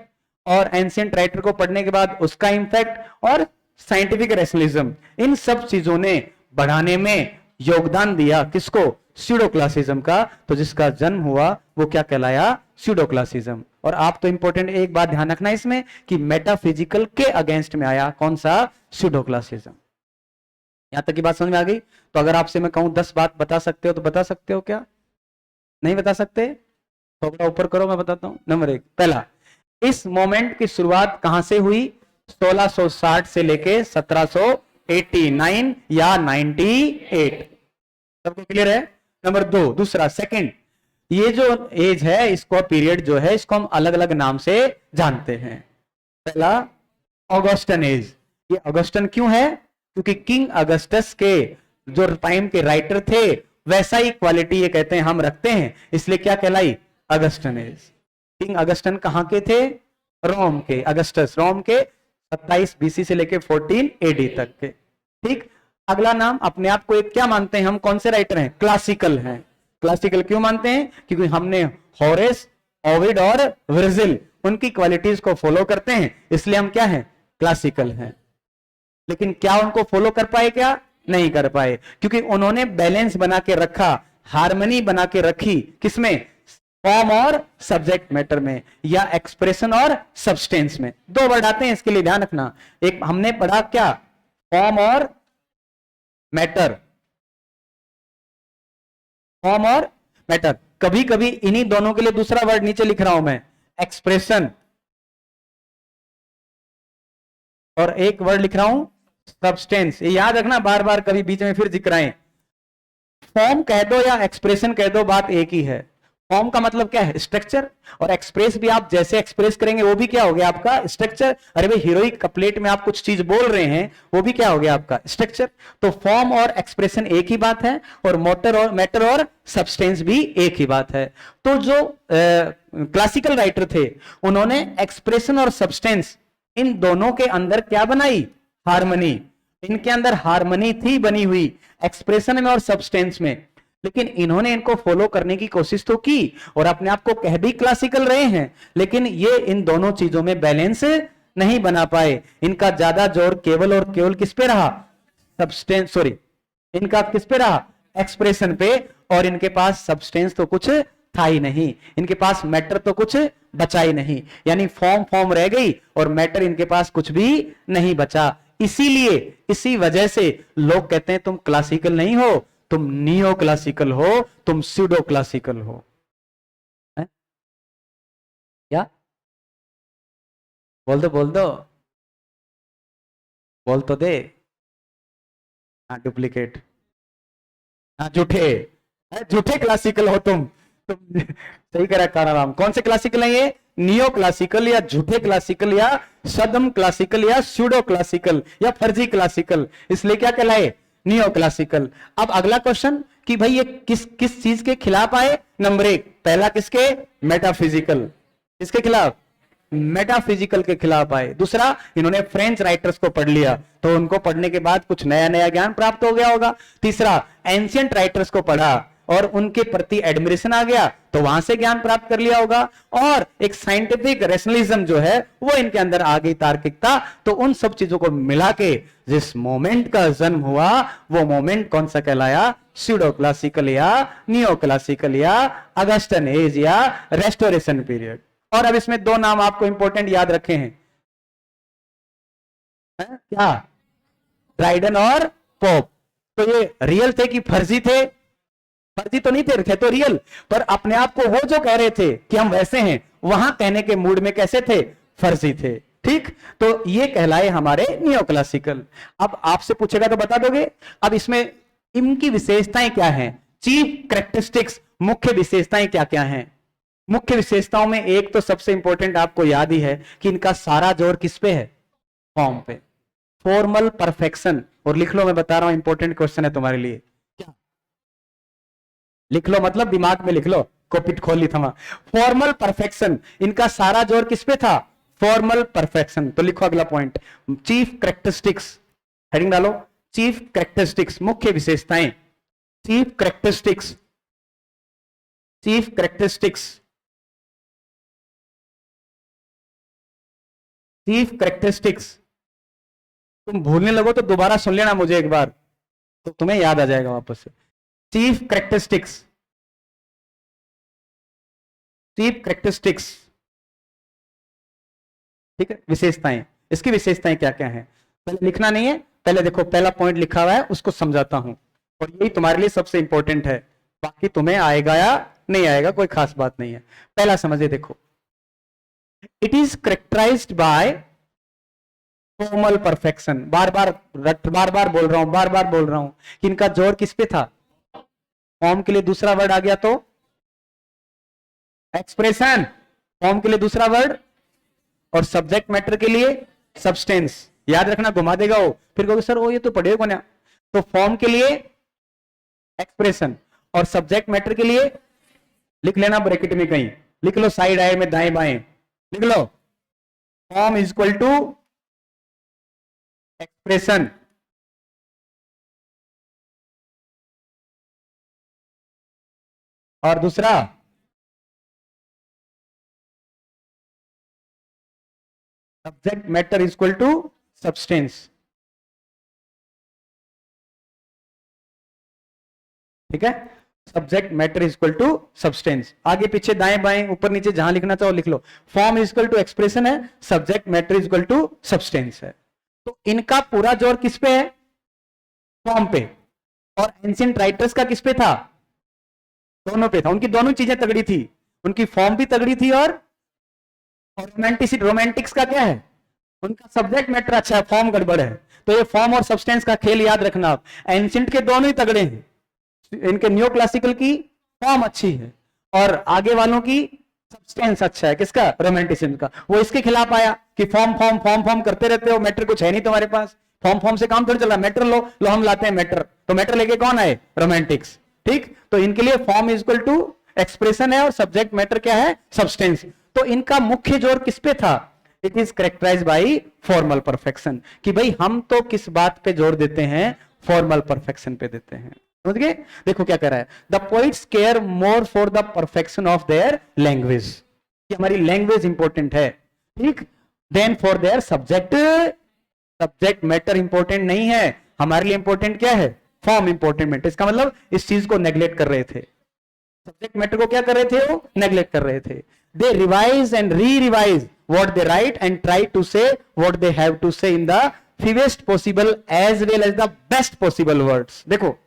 और एंशियंट राइटर को पढ़ने के बाद उसका इंपैक्ट और साइंटिफिक रैशनलिज्म, इन सब चीजों ने बढ़ाने में योगदान दिया किसको? स्यूडो क्लासिज्म का। तो जिसका जन्म हुआ वो क्या कहलाया? Pseudo classicism. और आप तो इंपॉर्टेंट एक बात ध्यान रखना इसमें कि मेटाफिजिकल के अगेंस्ट में आया कौन सा? Pseudo classicism. यहां तक की बात समझ में आ गई? तो अगर आपसे मैं कहूं 10 बात बता सकते हो तो बता सकते हो क्या? नहीं बता सकते? थोड़ा ऊपर करो, मैं बताता हूं। नंबर 1, पहला, इस मोमेंट की शुरुआत कहां से हुई? 1660 से लेके 1789 या 98। सबको क्लियर है? नंबर 2, दूसरा, सेकंड, ये जो एज है, इसको पीरियड जो है, इसको हम अलग अलग नाम से जानते हैं। पहला, ऑगस्टन एज। ये ऑगस्टन क्यों है? क्योंकि किंग अगस्टस के जो टाइम के राइटर थे वैसा ही क्वालिटी ये कहते हैं हम रखते हैं, इसलिए क्या कहलाई? Augustan as. किंग अगस्टन कहां के थे? रोम के। अगस्टस रोम के 27 बीसी से लेके 14 एडी तक के। ठीक। अगला नाम, अपने आप को एक क्या मानते हैं हम? कौन से राइटर हैं? क्लासिकल हैं। क्लासिकल क्यों मानते हैं? क्योंकि हमने होरेस, ओविड और वर्जिल, उनकी क्वालिटीज को फॉलो करते हैं, इसलिए हम क्या हैं? क्लासिकल हैं। लेकिन क्या उनको फॉलो कर पाए? क्या नहीं कर पाए, क्योंकि उन्होंने बैलेंस बना के रखा, हार्मनी बना के रखी, किसमें? फॉर्म और सब्जेक्ट मैटर में, या एक्सप्रेशन और सब्सटेंस में। दो वर्ड आते हैं, इसके लिए ध्यान रखना। एक हमने पढ़ा क्या? फॉर्म और मैटर। फॉर्म और मैटर। कभी कभी इन्हीं दोनों के लिए दूसरा वर्ड नीचे लिख रहा हूं मैं, एक्सप्रेशन, और एक वर्ड लिख रहा हूं सब्सटेंस। ये याद रखना, बार बार कभी बीच में फिर जिक्र आए। फॉर्म कह दो या एक्सप्रेशन कह दो, बात एक ही है। फॉर्म का मतलब क्या है? स्ट्रक्चर। और एक्सप्रेस भी आप जैसे एक्सप्रेस करेंगे वो भी क्या हो गया आपका? स्ट्रक्चर। अरे भाई, हीरोइक कपलेट में आप कुछ चीज बोल रहे हैं, वो भी क्या हो गया आपका? स्ट्रक्चर। तो फॉर्म और एक्सप्रेशन एक ही बात है, और मैटर और सब्सटेंस भी एक ही बात है। तो जो क्लासिकल राइटर थे, उन्होंने एक्सप्रेशन और सब्सटेंस, इन दोनों के अंदर क्या बनाई? हार्मनी। इनके अंदर हार्मनी थी बनी हुई, एक्सप्रेशन में और सब्सटेंस में। लेकिन इन्होंने इनको फॉलो करने की कोशिश तो की, और अपने आप को कह भी क्लासिकल रहे हैं, लेकिन ये इन दोनों चीजों में बैलेंस नहीं बना पाए। इनका ज्यादा जोर केवल और केवल किस पे रहा? सब्सटेंस, सॉरी, इनका किस पे रहा? एक्सप्रेशन पे। और इनके पास सब्सटेंस तो कुछ था ही नहीं, इनके पास मैटर तो कुछ बचा ही नहीं। यानी फॉर्म फॉर्म रह गई और मैटर इनके पास कुछ भी नहीं बचा। इसीलिए, इसी वजह से लोग कहते हैं तुम क्लासिकल नहीं हो, तुम नियो क्लासिकल हो, तुम स्यूडो क्लासिकल हो। है? क्या? बोल दो, बोल दो, बोल तो दे। हाँ, डुप्लीकेट। हाँ, झूठे। झूठे क्लासिकल हो तुम सही करा कानाराम। कौन से क्लासिकल है ये? नियो क्लासिकल, या झूठे क्लासिकल, या सदम क्लासिकल, या स्यूडो क्लासिकल, या फर्जी क्लासिकल। इसलिए क्या कहलाए? Neo classical. अब अगला क्वेश्चन कि भाई ये किस किस चीज के खिलाफ आए? नंबर 1, पहला किसके? मेटाफिजिकल। किसके खिलाफ? मेटाफिजिकल के खिलाफ आए। दूसरा, इन्होंने फ्रेंच राइटर्स को पढ़ लिया, तो उनको पढ़ने के बाद कुछ नया नया ज्ञान प्राप्त हो गया होगा। तीसरा, एंशियंट राइटर्स को पढ़ा और उनके प्रति एडमिरेशन आ गया, तो वहां से ज्ञान प्राप्त कर लिया होगा। और एक साइंटिफिक रैशनलिज्म जो है वो इनके अंदर आ गई, तार्किकता। तो उन सब चीजों को मिला के जिस मोमेंट का जन्म हुआ, वो मोमेंट कौन सा कहलाया? स्यूडो क्लासिकल, या नियो क्लासिकल, या अगस्टन एज, या रेस्टोरेशन पीरियड। और अब इसमें दो नाम आपको इंपॉर्टेंट याद रखे हैं। क्या? ड्राइडन और पोप। तो ये रियल थे कि फर्जी थे? फर्जी तो नहीं थे तो रियल। पर अपने आप को वो जो कह रहे थे कि हम वैसे हैं, वहां कहने के मूड में कैसे थे? फर्जी थे। ठीक। तो ये कहलाए हमारे नियो क्लासिकल। अब आपसे पूछेगा तो बता दोगे? अब इसमें इनकी विशेषताएं क्या हैं? चीफ कैरेक्टरिस्टिक्स, मुख्य विशेषताएं क्या क्या हैं? मुख्य विशेषताओं में एक तो सबसे इंपॉर्टेंट आपको याद ही है कि इनका सारा जोर किस पे है? फॉर्म पे। Formal perfection. और लिख लो, मैं बता रहा हूं, इंपॉर्टेंट क्वेश्चन है तुम्हारे लिए। क्या? लिख लो, मतलब दिमाग में लिख लो, कॉपी खोल ली थमा। फॉर्मल परफेक्शन, इनका सारा जोर किस पे था? Formal perfection. तो लिखो अगला पॉइंट, चीफ कैरेक्टरिस्टिक्स, हेडिंग डालो, चीफ कैरेक्टरिस्टिक्स, मुख्य विशेषताएं। Chief characteristics, chief characteristics. Chief characteristics, तुम भूलने लगो तो दोबारा सुन लेना मुझे एक बार, तो तुम्हें याद आ जाएगा वापस से। चीफ करेक्टरिस्टिक्स, चीफ करेक्टरिस्टिक्स, ठीक है, विशेषताएं। इसकी विशेषताएं क्या क्या हैं, पहले लिखना नहीं है, पहले देखो पहला पॉइंट लिखा हुआ है उसको समझाता हूं, और यही तुम्हारे लिए सबसे इंपॉर्टेंट है, बाकी तुम्हें आएगा या नहीं आएगा कोई खास बात नहीं है। पहला समझिए, देखो, it is characterised by formal perfection. बार बार बोल रहा हूं, बार बार बोल रहा हूं कि इनका जोर किस पे था, फॉर्म के लिए दूसरा वर्ड आ गया तो एक्सप्रेशन, फॉर्म के लिए दूसरा वर्ड, और सब्जेक्ट मैटर के लिए सब्सटेंस। याद रखना, घुमा देगा वो, फिर कहोगे सर वो ये तो पढ़े कौन है। तो फॉर्म के लिए एक्सप्रेशन और सब्जेक्ट मैटर के लिए लिख लेना ब्रैकेट में कहीं, लिख लो साइड आए में दाएं बाएं, लिख लो form is equal to expression, और दूसरा subject matter is equal to substance. ठीक है, subject matter is equal to substance. आगे पीछे दाएं बाएं ऊपर नीचे जहां लिखना चाहो लिख लो। Form is equal to expression है, subject matter is equal to substance है। तो इनका पूरा जोर किस पे है, फॉर्म पे, और एंशिएंट राइटर्स का किस पे था, दोनों पे था। उनकी दोनों चीजें तगड़ी थी, उनकी फॉर्म भी तगड़ी थी, और रोमांटिक्स का क्या है, उनका सब्जेक्ट मैटर अच्छा है, फॉर्म गड़बड़ है। तो ये फॉर्म और सब्सटेंस का खेल याद रखना आप। एंशिएंट के दोनों ही तगड़े हैं, इनके न्यू क्लासिकल की फॉर्म अच्छी है और आगे वालों की सब्सटेंस अच्छा है, किसका, रोमांटिसिज्म का। वो इसके खिलाफ आया कि फॉर्म फॉर्म फॉर्म फॉर्म करते रहते हो, मैटर कुछ है नहीं तुम्हारे पास, फॉर्म फॉर्म से काम थोड़ी चल रहा, मैटर लो लो, हम लाते हैं मैटर, तो मैटर लेके कौन आए, रोमांटिक्स। ठीक, तो इनके लिए form is equal to expression है और सब्जेक्ट मैटर क्या है, सब्सटेंस। तो इनका मुख्य जोर किस पे था, it is characterised by formal perfection, कि भाई हम तो किस बात पे जोर देते हैं, फॉर्मल परफेक्शन पे देते हैं। समझ गए, देखो क्या कह रहा है, the poets care more for the perfection of their language, कि हमारी लैंग्वेज इंपॉर्टेंट है, ठीक, than for their subject. Subject matter important नहीं है, हमारे लिए इंपॉर्टेंट क्या है, फॉर्म इंपॉर्टेंट। इसका मतलब इस चीज को नेग्लेक्ट कर रहे थे, सब्जेक्ट मैटर को क्या कर रहे थे, वो नेग्लेक्ट कर रहे थे। They revise and re revise what they write and try to say what they have to say in the fewest possible as well as the best possible words. देखो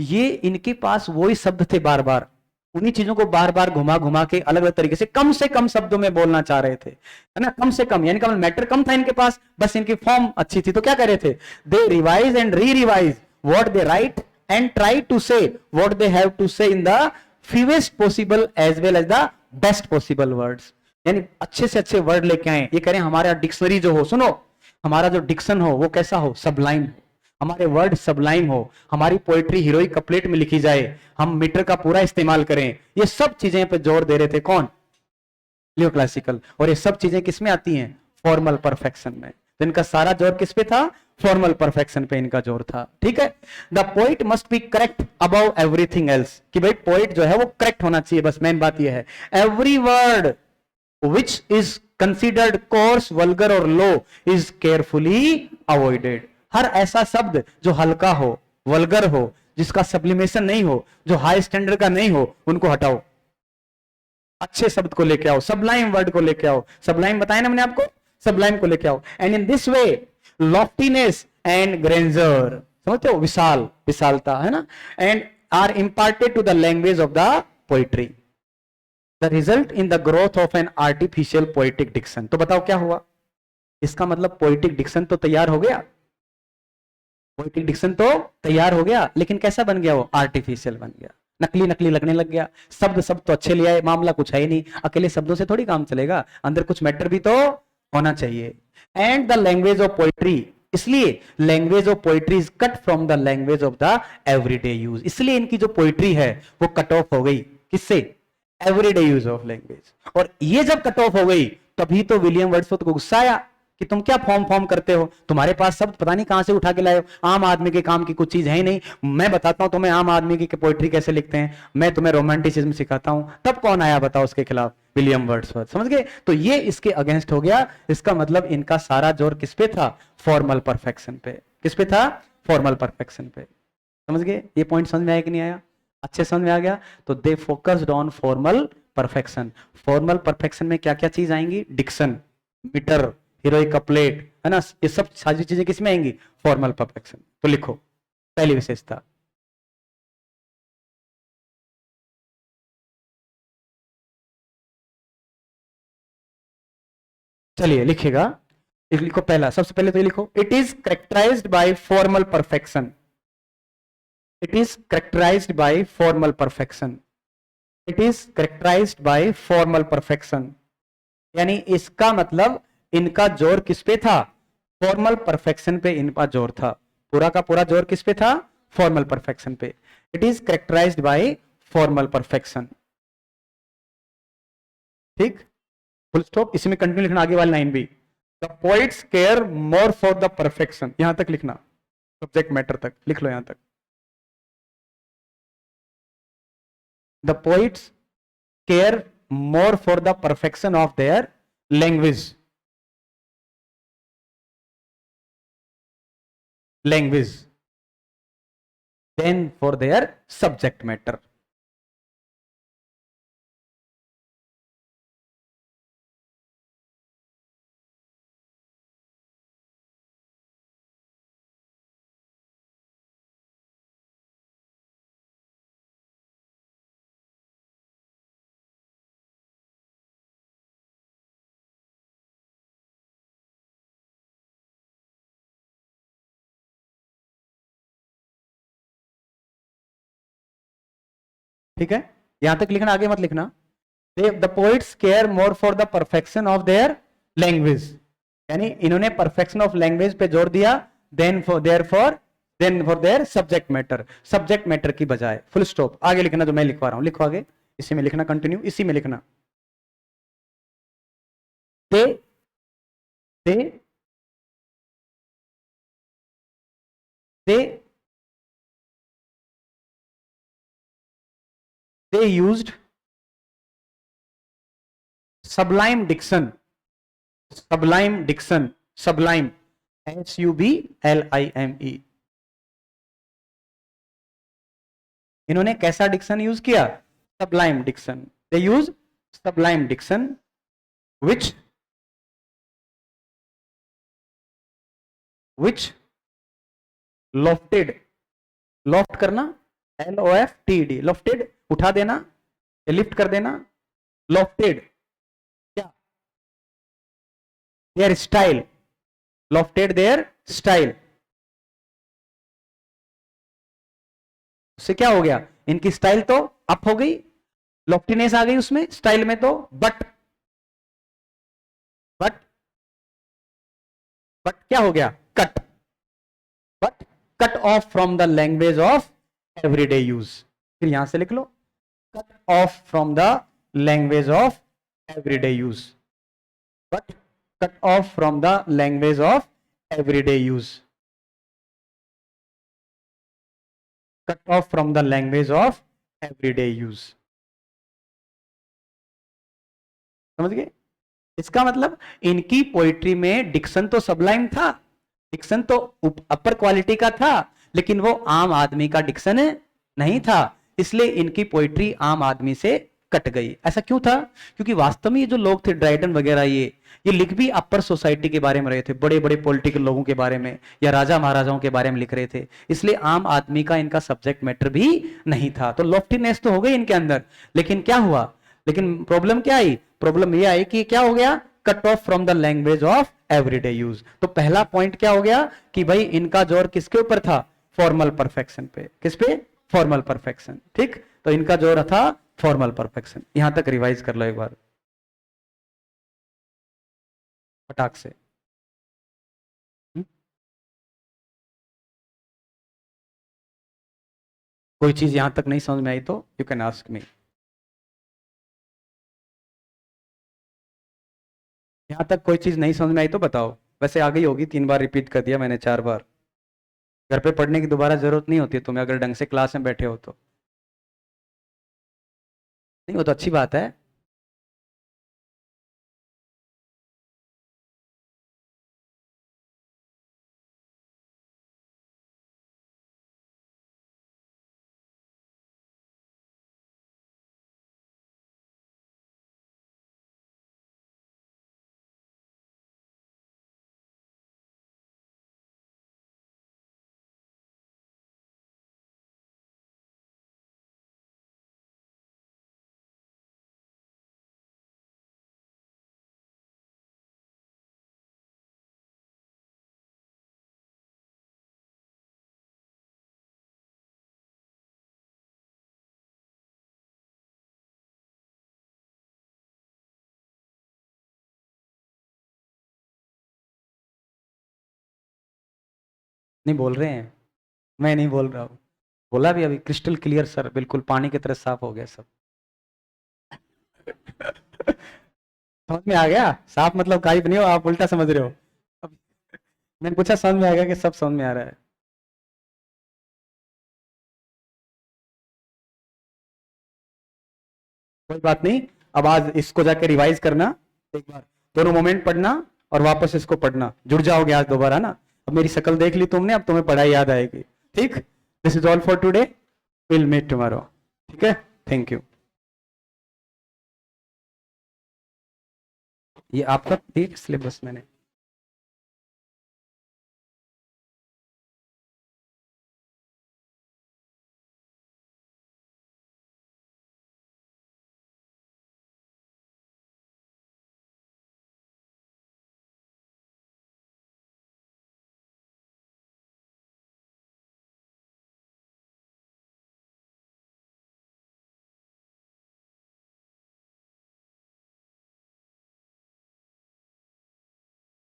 ये इनके पास वही शब्द थे, बार बार उन्हीं चीजों को बार बार घुमा घुमा के अलग अलग तरीके से कम शब्दों में बोलना चाह रहे थे, है ना, कम से कम, यानी कि मैटर कम था इनके पास, बस इनकी फॉर्म अच्छी थी। तो क्या कर रहे थे, they revise and re revise what they write and try to say what they have to say in the fewest possible as well as the best possible words, यानी अच्छे से अच्छे वर्ड लेके आए। ये करें हमारा डिक्शनरी जो हो, सुनो, हमारा जो डिक्शन हो वो कैसा हो, सबलाइन, हमारे वर्ड सबलाइम हो, हमारी पोएट्री हीरोइक कपलेट में लिखी जाए, हम मीटर का पूरा इस्तेमाल करें। ये सब चीजें पे जोर दे रहे थे कौन, न्यू क्लासिकल। और ये सब चीजें किस में आती हैं, फॉर्मल परफेक्शन में। तो इनका सारा जोर किस पे था, फॉर्मल परफेक्शन पे इनका जोर था। ठीक है, the poet must be correct above everything else, कि भाई पोइट जो है वो करेक्ट होना चाहिए, बस मेन बात ये है। Every word which is considered course, vulgar और लो इज केयरफुली अवॉइडेड। हर ऐसा शब्द जो हल्का हो, वल्गर हो, जिसका सब्लिमेशन नहीं हो, जो हाई स्टैंडर्ड का नहीं हो, उनको हटाओ, अच्छे शब्द को लेके आओ, सबलाइम वर्ड को लेके आओ। सबलाइम बताया ना मैंने आपको, सबलाइम को लेके आओ। And in this way loftiness and grandeur, समझते हो, विशाल, विशालता, है ना, and are imparted to the language of the poetry, the result in the growth of an artificial poetic diction. तो बताओ क्या हुआ, इसका मतलब पोएटिक डिक्शन तो तैयार हो गया, पोएटिक डिक्शन तो तैयार हो गया, लेकिन कैसा बन गया वो, आर्टिफिशियल बन गया, नकली नकली लगने लग गया। शब्द तो अच्छे ले आए, मामला कुछ है ही नहीं, अकेले शब्दों से थोड़ी काम चलेगा, अंदर कुछ मैटर भी तो होना चाहिए। And the language of poetry, इसलिए language of poetry is cut from the language of the everyday use, इसलिए इनकी जो पोएट्री है वो कट ऑफ हो गई, किससे, एवरीडे यूज ऑफ लैंग्वेज। और ये जब कट ऑफ हो गई तभी तो विलियम वर्ड्सवर्थ को गुस्सा आया कि तुम क्या फॉर्म करते हो, तुम्हारे पास शब्द पता नहीं कहां से उठा के लाए हो, आम आदमी के काम की कुछ चीज है ही नहीं। मैं बताता हूं तुम्हें आम आदमी की पोएट्री कैसे लिखते हैं, मैं तुम्हें रोमांटिसिज्म सिखाता हूं। तब कौन आया बताओ उसके खिलाफ, विलियम वर्ड्सवर्थ, समझ गए? तो ये इसके अगेंस्ट हो गया। इसका मतलब इनका सारा जोर किस पे था? फॉर्मल परफेक्शन पे। किस पे था? फॉर्मल परफेक्शन पे। समझ गए? ये पॉइंट समझ में आया कि नहीं आया? अच्छे समझ में आ गया? तो they focused on formal perfection. Formal perfection में क्या क्या चीज आएंगी? डिक्शन, मीटर, हीरोइक कपलेट, है ना, ये सब सारी चीजें किस में आएंगी? Formal perfection. तो लिखो पहली विशेषता। चलिए लिखेगा, लिखो पहला, सबसे पहले तो ये लिखो, it is characterised by formal perfection. It is characterised by formal perfection. It is characterised by formal perfection. यानी इसका मतलब इनका जोर किस पे था? फॉर्मल परफेक्शन पे इनका जोर था। पूरा का पूरा जोर किस पे था? फॉर्मल परफेक्शन पे। It is characterised by formal perfection. ठीक, फुल स्टॉप। इसी में कंटिन्यू लिखना आगे वाली लाइन भी। The poets care more for the perfection, यहां तक लिखना, सब्जेक्ट मैटर तक लिख लो यहां तक। The poets care more for the perfection of their language, language than for their subject matter. ठीक है, यहां तक लिखना, आगे मत लिखना। The poets care more for the perfection of their language, यानी इन्होंने परफेक्शन ऑफ लैंग्वेज पे जोर दिया, than for their subject matter, subject matter की बजाय। Full stop. आगे लिखना जो मैं लिखवा रहा हूं, लिखो आगे, इसी में लिखना, कंटिन्यू इसी में लिखना। They they they they used sublime diction, sublime diction, sublime, SUBLIME। इन्होंने कैसा डिक्शन यूज किया? sublime diction। they use sublime diction which lofted, loft करना, LOFTED, lofted उठा देना, लिफ्ट कर देना, lofted क्या? their style, lofted their style। उससे क्या हो गया? इनकी स्टाइल तो अप हो गई, लॉफ्टीनेस आ गई उसमें, स्टाइल में तो, बट बट क्या हो गया? Cut, but cut off from the language of everyday use. फिर यहां से लिख लो, cut off from the language of everyday use, but cut off from the language of everyday use, cut off from the language of everyday use. समझ गए? इसका मतलब इनकी पोइट्री में डिक्शन तो सबलाइम था, डिक्शन तो अपर क्वालिटी का था, लेकिन वो आम आदमी का डिक्शन नहीं था, इसलिए इनकी पोइट्री आम आदमी से कट गई। ऐसा क्यों था? क्योंकि वास्तव में ये जो लोग थे, ड्राइडन वगैरह, ये लिख भी अपर सोसाइटी के बारे में रहे थे, बड़े बड़े पॉलिटिकल लोगों के बारे में या राजा महाराजाओं के बारे में लिख रहे थे, इसलिए आम आदमी का इनका सब्जेक्ट मैटर भी नहीं था। तो लॉफ्टीनेस तो हो गई इनके अंदर, लेकिन क्या हुआ? लेकिन प्रॉब्लम क्या आई? प्रॉब्लम ये आई कि क्या हो गया? Cut off from the language of everyday use. तो पहला पॉइंट क्या हो गया कि भाई इनका जोर किसके ऊपर था? फॉर्मल परफेक्शन पे। किस पे? Formal perfection. ठीक, तो इनका जोर था फॉर्मल परफेक्शन। यहां तक रिवाइज कर लो एक बार फटाक से। कोई चीज यहां तक नहीं समझ में आई तो यू कैन आस्क मी। यहां तक कोई चीज नहीं समझ में आई तो बताओ। वैसे आ गई होगी, 3 बार रिपीट कर दिया मैंने, 4 बार। घर पे पढ़ने की दोबारा जरूरत नहीं होती तुम्हें, अगर ढंग से क्लास में बैठे हो तो। नहीं, वो तो अच्छी बात है। नहीं बोल रहे हैं, मैं नहीं बोल रहा हूँ। बोला भी अभी क्रिस्टल क्लियर सर, बिल्कुल पानी की तरह साफ हो गया सब। समझ में आ गया? साफ मतलब गायब नहीं हो, आप उल्टा समझ रहे हो। अब मैंने पूछा समझ में आ गया कि सब समझ में आ रहा है। कोई बात नहीं, अब आज इसको जाके रिवाइज करना एक बार, दोनों मोमेंट पढ़ना और वापस इसको पढ़ना, जुड़ जाओगे आज दोबारा ना। अब मेरी शक्ल देख ली तुमने, अब तुम्हें पढ़ाई याद आएगी। ठीक, this is all for today, will meet tomorrow. ठीक है, थैंक यू। ये आपका ठीक सिलेबस मैंने